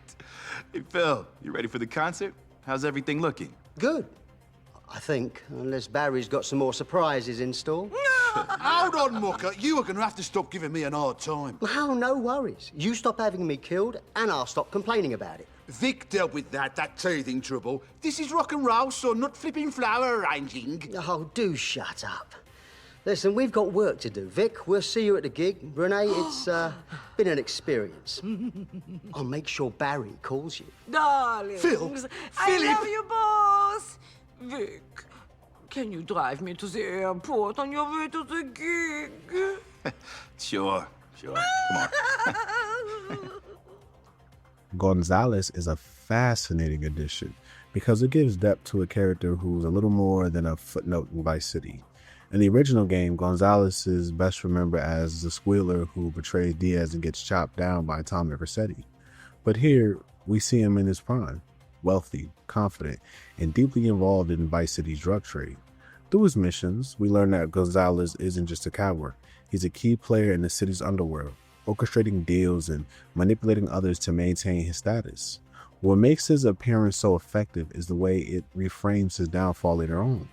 Hey, Phil, you ready for the concert? How's everything looking? Good. I think, unless Barry's got some more surprises in store. Hold on, Mucker. You are going to have to stop giving me an hard time. Well, no worries. You stop having me killed, and I'll stop complaining about it. Vic dealt with that teething trouble. This is rock and roll, son, not flipping flower arranging. Oh, do shut up. Listen, we've got work to do. Vic, we'll see you at the gig. Renee, it's been an experience. I'll make sure Barry calls you. Darlings, Phil, I love you, boss. Vic, can you drive me to the airport on your way to the gig? Sure. Come on. Gonzalez is a fascinating addition because it gives depth to a character who's a little more than a footnote in Vice City. In the original game, Gonzalez is best remembered as the squealer who betrays Diaz and gets chopped down by Tommy Vercetti. But here, we see him in his prime. wealthy, confident, and deeply involved in Vice City's drug trade. Through his missions, we learn that Gonzalez isn't just a coward. He's a key player in the city's underworld, orchestrating deals and manipulating others to maintain his status. What makes his appearance so effective is the way it reframes his downfall later on.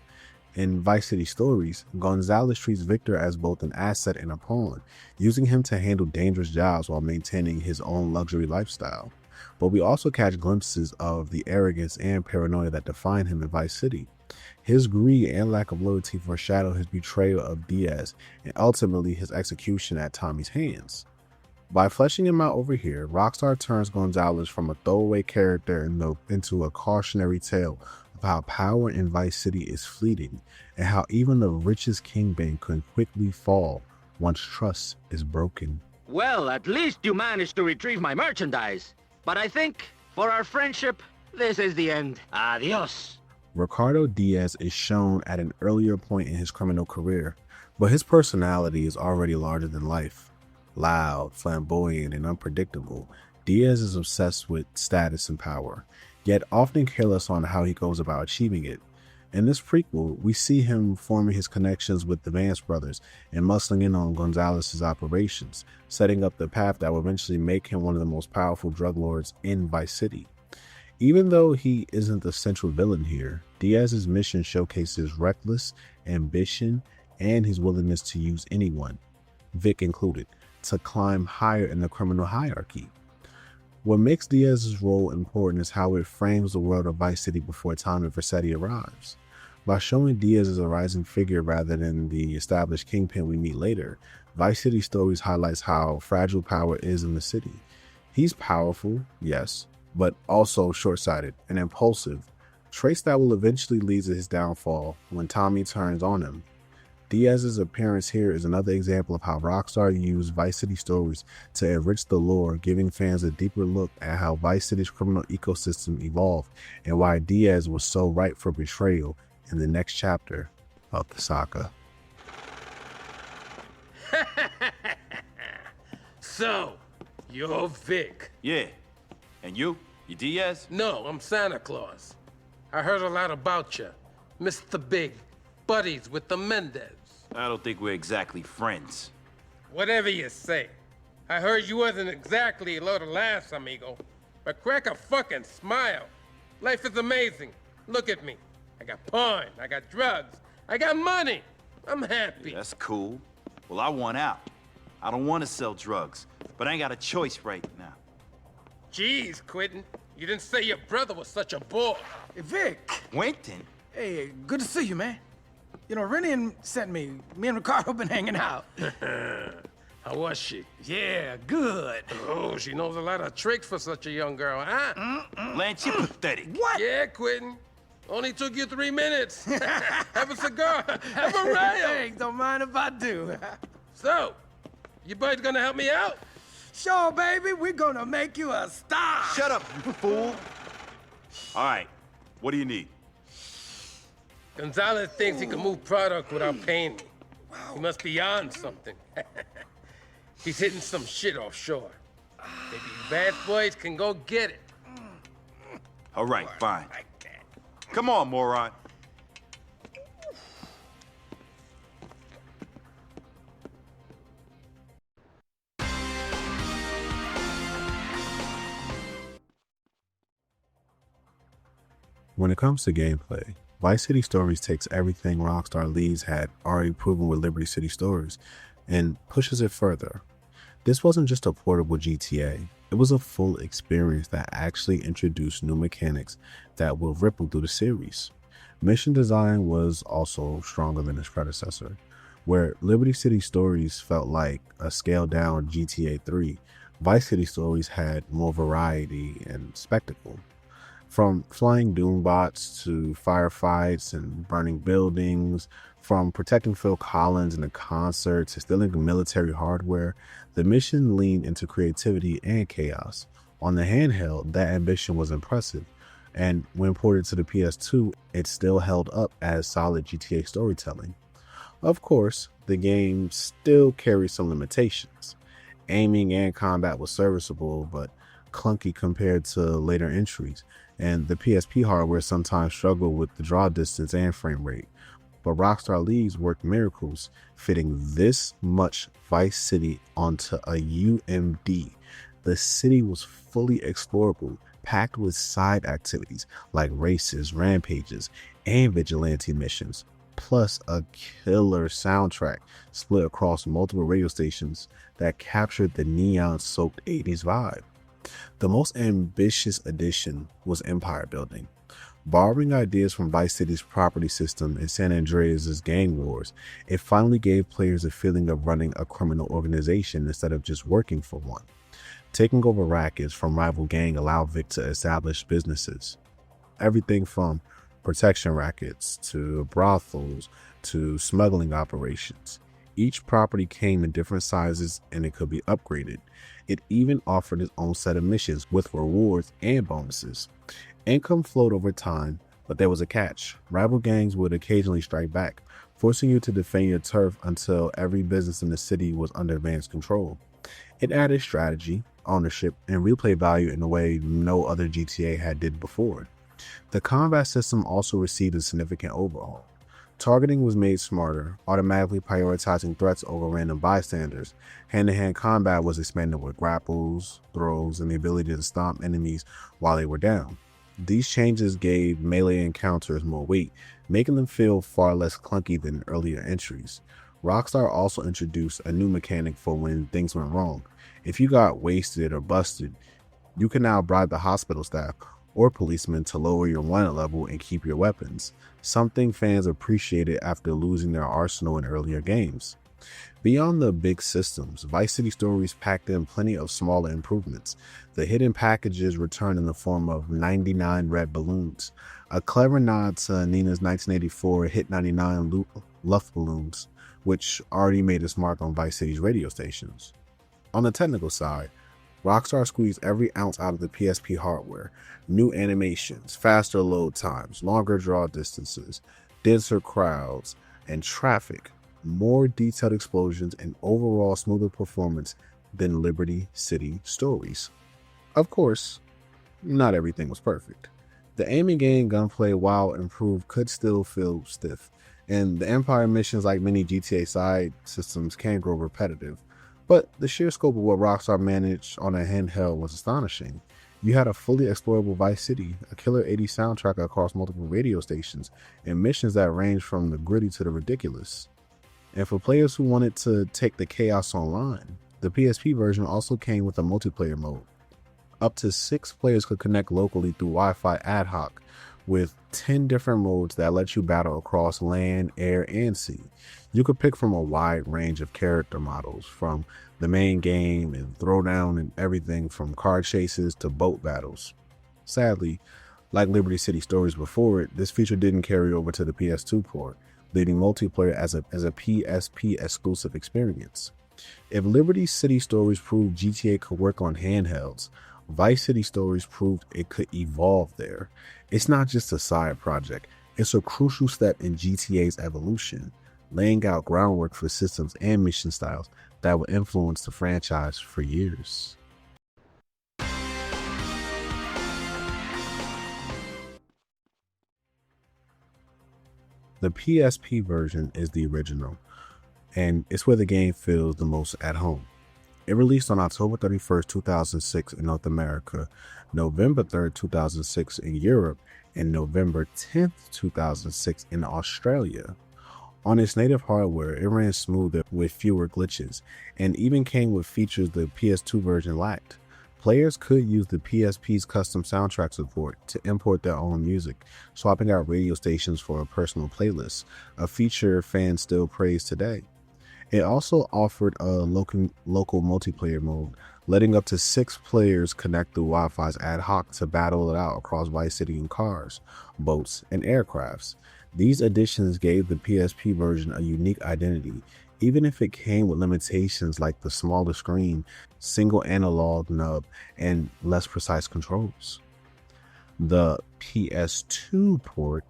In Vice City Stories, Gonzalez treats Victor as both an asset and a pawn, using him to handle dangerous jobs while maintaining his own luxury lifestyle. But we also catch glimpses of the arrogance and paranoia that define him in Vice City. His greed and lack of loyalty foreshadow his betrayal of Diaz and ultimately his execution at Tommy's hands. By fleshing him out over here, Rockstar turns Gonzalez from a throwaway character into a cautionary tale of how power in Vice City is fleeting and how even the richest kingpin can quickly fall once trust is broken. Well, at least you managed to retrieve my merchandise. But I think, for our friendship, this is the end. Adios. Ricardo Diaz is shown at an earlier point in his criminal career, but his personality is already larger than life. Loud, flamboyant, and unpredictable, Diaz is obsessed with status and power, yet often careless on how he goes about achieving it. In this prequel, we see him forming his connections with the Vance brothers and muscling in on Gonzalez's operations, setting up the path that will eventually make him one of the most powerful drug lords in Vice City. Even though he isn't the central villain here, Diaz's mission showcases reckless ambition and his willingness to use anyone, Vic included, to climb higher in the criminal hierarchy. What makes Diaz's role important is how it frames the world of Vice City before Tommy Vercetti arrives. By showing Diaz as a rising figure rather than the established kingpin we meet later, Vice City Stories highlights how fragile power is in the city. He's powerful, yes, but also short-sighted and impulsive, traits that will eventually lead to his downfall when Tommy turns on him. Diaz's appearance here is another example of how Rockstar used Vice City Stories to enrich the lore, giving fans a deeper look at how Vice City's criminal ecosystem evolved and why Diaz was so ripe for betrayal in the next chapter of the saga. So, you're Vic. Yeah. And you? You Diaz? No, I'm Santa Claus. I heard a lot about you. Mr. Big, buddies with the Mendez. I don't think we're exactly friends. Whatever you say. I heard you wasn't exactly a load of laughs, amigo. But crack a fucking smile. Life is amazing. Look at me. I got porn, I got drugs, I got money. I'm happy. Yeah, that's cool. Well, I want out. I don't want to sell drugs, but I ain't got a choice right now. Jeez, Quentin. You didn't say your brother was such a bore. Hey, Vic. Quentin? Hey, good to see you, man. You know, Rennie sent me. Me and Ricardo been hanging out. How was she? Yeah, good. Oh, she knows a lot of tricks for such a young girl, huh? Lance, you're pathetic. What? Yeah, Quentin. Only took you 3 minutes. Have a cigar. Have a rail. Hey, don't mind if I do. So, you boys gonna help me out? Sure, baby. We're gonna make you a star. Shut up, you fool. All right, what do you need? Gonzalez thinks he can move product without paying me. He must be on something. He's hitting some shit offshore. Maybe you bad boys can go get it. All right, fine. Come on, moron. When it comes to gameplay, Vice City Stories takes everything Rockstar Leeds had already proven with Liberty City Stories and pushes it further. This wasn't just a portable GTA, it was a full experience that actually introduced new mechanics that will ripple through the series. Mission design was also stronger than its predecessor. Where Liberty City Stories felt like a scaled down GTA 3, Vice City Stories had more variety and spectacle. From flying doombots to firefights and burning buildings, from protecting Phil Collins in a concert to stealing military hardware, the mission leaned into creativity and chaos. On the handheld, that ambition was impressive, and when ported to the PS2, it still held up as solid GTA storytelling. Of course, the game still carries some limitations. Aiming and combat was serviceable, but clunky compared to later entries, and the PSP hardware sometimes struggled with the draw distance and frame rate. But Rockstar Leagues worked miracles, fitting this much Vice City onto a UMD. The city was fully explorable, packed with side activities like races, rampages, and vigilante missions, plus a killer soundtrack split across multiple radio stations that captured the neon-soaked 80s vibe. The most ambitious addition was empire building. Borrowing ideas from Vice City's property system and San Andreas' gang wars, it finally gave players a feeling of running a criminal organization instead of just working for one. Taking over rackets from rival gang allowed Vic to establish businesses. Everything from protection rackets to brothels to smuggling operations. Each property came in different sizes and it could be upgraded. It even offered its own set of missions with rewards and bonuses. Income flowed over time, but there was a catch. Rival gangs would occasionally strike back, forcing you to defend your turf until every business in the city was under Vance's control. It added strategy, ownership, and replay value in a way no other GTA had did before. The combat system also received a significant overhaul. Targeting was made smarter, automatically prioritizing threats over random bystanders. Hand-to-hand combat was expanded with grapples, throws, and the ability to stomp enemies while they were down. These changes gave melee encounters more weight, making them feel far less clunky than earlier entries. Rockstar also introduced a new mechanic for when things went wrong. If you got wasted or busted, you can now bribe the hospital staff or policemen to lower your wanted level and keep your weapons, something fans appreciated after losing their arsenal in earlier games. Beyond the big systems, Vice City Stories packed in plenty of smaller improvements. The hidden packages returned in the form of 99 red balloons, a clever nod to Nina's 1984 Hit 99 Luft balloons, which already made its mark on Vice City's radio stations. On the technical side, Rockstar squeezed every ounce out of the PSP hardware. New animations, faster load times, longer draw distances, denser crowds, and traffic, more detailed explosions, and overall smoother performance than Liberty City Stories. Of course, not everything was perfect. The aiming and gunplay, while improved, could still feel stiff, and the Empire missions, like many GTA side systems, can grow repetitive. But the sheer scope of what Rockstar managed on a handheld was astonishing. You had a fully explorable Vice City, a killer 80s soundtrack across multiple radio stations, and missions that ranged from the gritty to the ridiculous. And for players who wanted to take the chaos online, the PSP version also came with a multiplayer mode. Up to 6 players could connect locally through Wi-Fi ad hoc, with 10 different modes that let you battle across land, air, and sea. You could pick from a wide range of character models, from the main game and throwdown and everything from car chases to boat battles. Sadly, like Liberty City Stories before it, this feature didn't carry over to the PS2 port, leaving multiplayer as a PSP exclusive experience. If Liberty City Stories proved GTA could work on handhelds, Vice City Stories proved it could evolve there. It's not just a side project, it's a crucial step in GTA's evolution, laying out groundwork for systems and mission styles that will influence the franchise for years. The PSP version is the original, and it's where the game feels the most at home. It released on October 31st, 2006 in North America, November 3rd, 2006 in Europe, and November 10th, 2006 in Australia. On its native hardware, it ran smoother with fewer glitches, and even came with features the PS2 version lacked. Players could use the PSP's custom soundtrack support to import their own music, swapping out radio stations for a personal playlist, a feature fans still praise today. It also offered a local multiplayer mode, letting up to 6 players connect through Wi-Fi's ad hoc to battle it out across Vice City in cars, boats, and aircrafts. These additions gave the PSP version a unique identity, even if it came with limitations like the smaller screen, single analog nub, and less precise controls. The PS2 port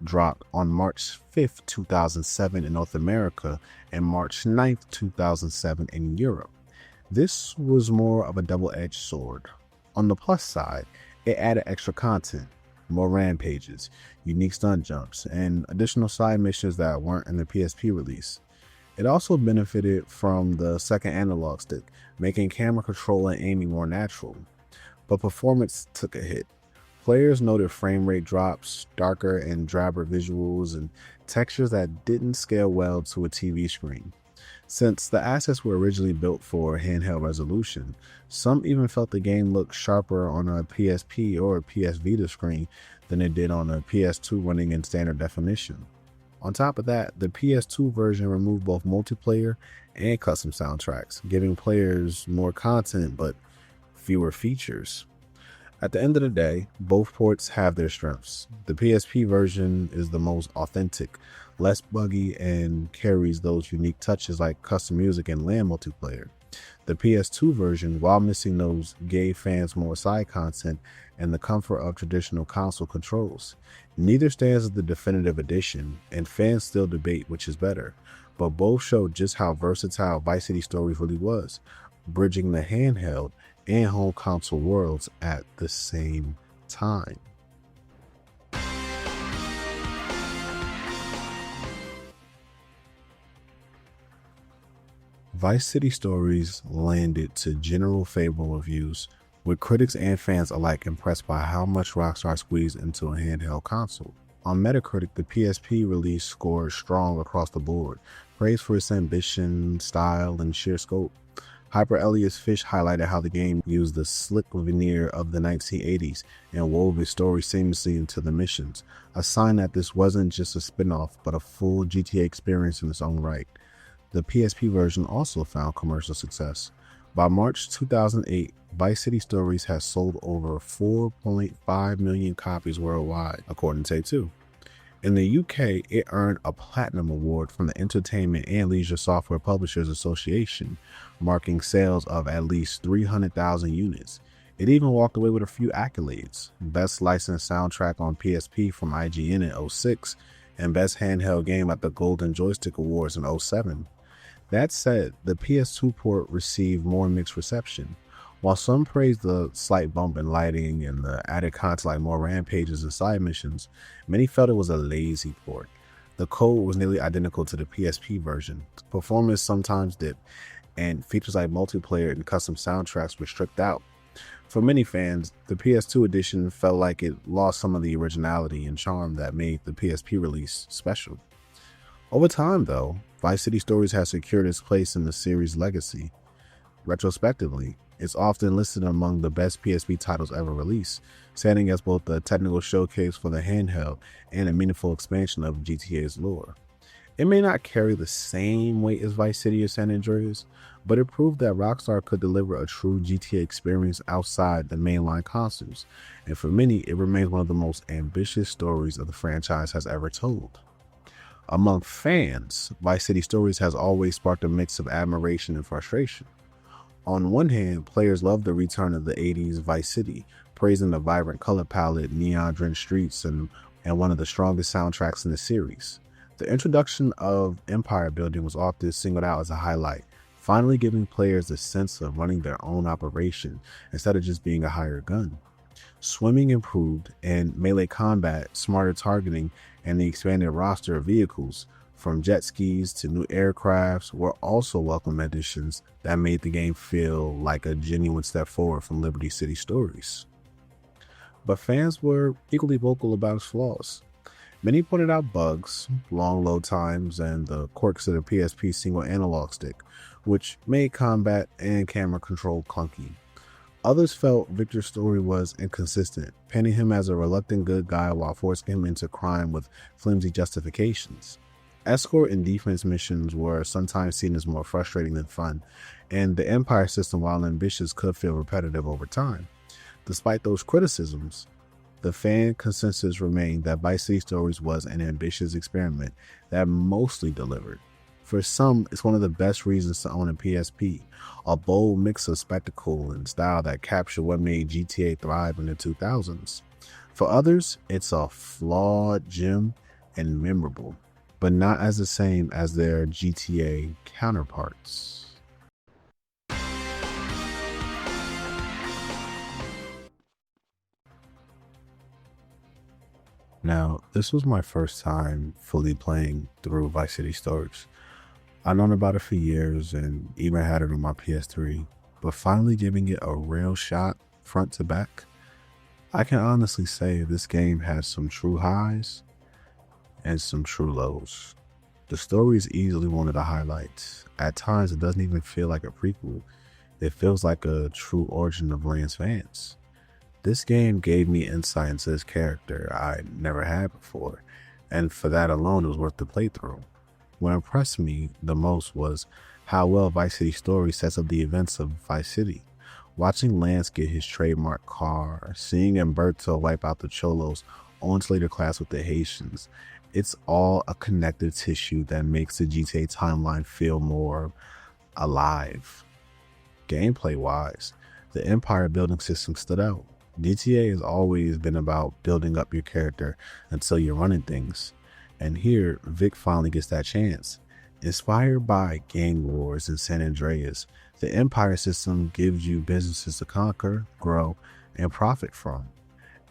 dropped on March 5th, 2007 in North America and March 9th, 2007 in Europe. This was more of a double-edged sword. On the plus side, It added extra content, more rampages, unique stunt jumps, and additional side missions that weren't in the PSP release. It also benefited from the second analog stick, making camera control and aiming more natural. But performance took a hit. Players noted frame rate drops, darker and drabber visuals, and textures that didn't scale well to a TV screen. Since the assets were originally built for handheld resolution, some even felt the game looked sharper on a PSP or a PS Vita screen than it did on a PS2 running in standard definition. On top of that, the PS2 version removed both multiplayer and custom soundtracks, giving players more content but fewer features. At the end of the day, both ports have their strengths. The PSP version is the most authentic, less buggy, and carries those unique touches like custom music and LAN multiplayer. The PS2 version, while missing those, gave fans more side content and the comfort of traditional console controls. Neither stands as the definitive edition, and fans still debate which is better, but both showed just how versatile Vice City Stories really was, bridging the handheld and home console worlds at the same time. Vice City Stories landed to general favorable reviews, with critics and fans alike impressed by how much Rockstar squeezed into a handheld console. On Metacritic, the PSP release scored strong across the board, praised for its ambition, style, and sheer scope. Hyper Elias Fish highlighted how the game used the slick veneer of the 1980s and wove its story seamlessly into the missions, a sign that this wasn't just a spin-off but a full GTA experience in its own right. The PSP version also found commercial success. By March 2008, Vice City Stories has sold over 4.5 million copies worldwide, according to Take-Two. In the UK, it earned a Platinum Award from the Entertainment and Leisure Software Publishers Association, marking sales of at least 300,000 units. It even walked away with a few accolades: Best Licensed Soundtrack on PSP from IGN in 2006, and Best Handheld Game at the Golden Joystick Awards in 2007. That said, the PS2 port received more mixed reception. While some praised the slight bump in lighting and the added content like more rampages and side missions, many felt it was a lazy port. The code was nearly identical to the PSP version, performance sometimes dipped, and features like multiplayer and custom soundtracks were stripped out. For many fans, the PS2 edition felt like it lost some of the originality and charm that made the PSP release special. Over time, though, Vice City Stories has secured its place in the series' legacy. Retrospectively, it's often listed among the best PSP titles ever released, standing as both a technical showcase for the handheld and a meaningful expansion of GTA's lore. It may not carry the same weight as Vice City or San Andreas, but it proved that Rockstar could deliver a true GTA experience outside the mainline consoles, and for many, it remains one of the most ambitious stories of the franchise has ever told. Among fans, Vice City Stories has always sparked a mix of admiration and frustration. On one hand, players love the return of the 80s Vice City, praising the vibrant color palette, neon-drenched streets, and one of the strongest soundtracks in the series. The introduction of empire building was often singled out as a highlight, finally giving players a sense of running their own operation instead of just being a hired gun. Swimming improved, and melee combat, smarter targeting, and the expanded roster of vehicles, from jet skis to new aircrafts, were also welcome additions that made the game feel like a genuine step forward from Liberty City Stories. But fans were equally vocal about its flaws. Many pointed out bugs, long load times, and the quirks of the PSP single analog stick, which made combat and camera control clunky. Others felt Victor's story was inconsistent, painting him as a reluctant good guy while forcing him into crime with flimsy justifications. Escort and defense missions were sometimes seen as more frustrating than fun, and the Empire system, while ambitious, could feel repetitive over time. Despite those criticisms, the fan consensus remained that Vice City Stories was an ambitious experiment that mostly delivered. For some, it's one of the best reasons to own a PSP, a bold mix of spectacle and style that captured what made GTA thrive in the 2000s. For others, it's a flawed gem and memorable, but not as the same as their GTA counterparts. Now, this was my first time fully playing through Vice City Stories. I've known about it for years and even had it on my PS3, but finally giving it a real shot front to back, I can honestly say this game has some true highs and some true lows. The story is easily one of the highlights. At times, it doesn't even feel like a prequel. It feels like a true origin of Lance Vance. This game gave me insight into his character I never had before, and for that alone, it was worth the playthrough. What impressed me the most was how well Vice City Stories sets up the events of Vice City. Watching Lance get his trademark car, seeing Umberto wipe out the Cholos on Slater class with the Haitians, it's all a connective tissue that makes the GTA timeline feel more alive. Gameplay-wise, the empire building system stood out. GTA has always been about building up your character until you're running things. And here, Vic finally gets that chance. Inspired by gang wars in San Andreas, the Empire system gives you businesses to conquer, grow, and profit from.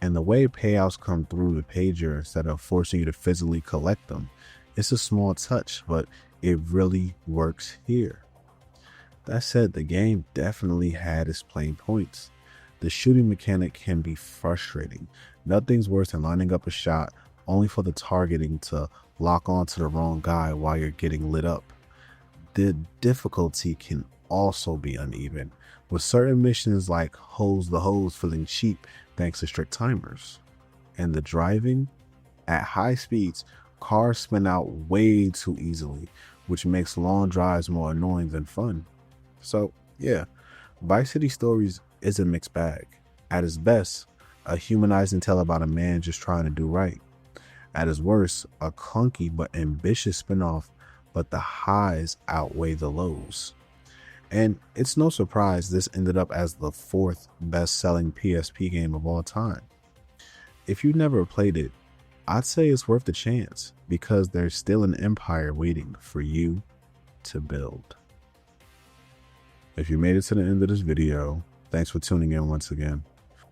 And the way payouts come through the pager instead of forcing you to physically collect them, it's a small touch, but it really works here. That said, the game definitely had its plain points. The shooting mechanic can be frustrating. Nothing's worse than lining up a shot only for the targeting to lock onto the wrong guy while you're getting lit up. The difficulty can also be uneven, with certain missions like Hose the Hose feeling cheap thanks to strict timers. And the driving, at high speeds, cars spin out way too easily, which makes long drives more annoying than fun. So yeah, Vice City Stories is a mixed bag. At its best, a humanizing tale about a man just trying to do right. At its worst, a clunky but ambitious spinoff, but the highs outweigh the lows. And it's no surprise this ended up as the 4th best-selling PSP game of all time. If you've never played it, I'd say it's worth the chance, because there's still an empire waiting for you to build. If you made it to the end of this video, thanks for tuning in once again.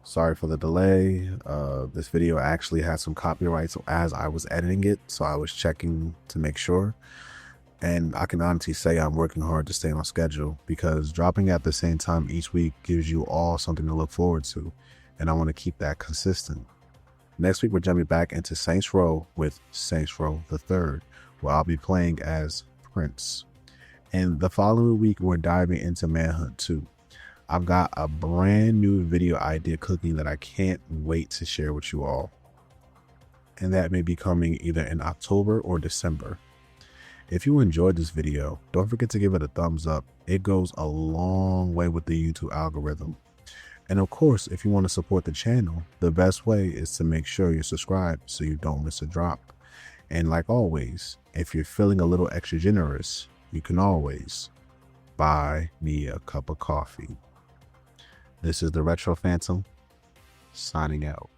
Sorry for the delay. This video actually had some copyrights as I was editing it, so I was checking to make sure. And I can honestly say I'm working hard to stay on schedule, because dropping at the same time each week gives you all something to look forward to, and I want to keep that consistent. Next week, we're jumping back into Saints Row with Saints Row the 3rd, where I'll be playing as Prince. And the following week, we're diving into Manhunt 2. I've got a brand new video idea cooking that I can't wait to share with you all. And that may be coming either in October or December. If you enjoyed this video, don't forget to give it a thumbs up. It goes a long way with the YouTube algorithm. And of course, if you want to support the channel, the best way is to make sure you're subscribed so you don't miss a drop. And like always, if you're feeling a little extra generous, you can always buy me a cup of coffee. This is the Retro Phantom, signing out.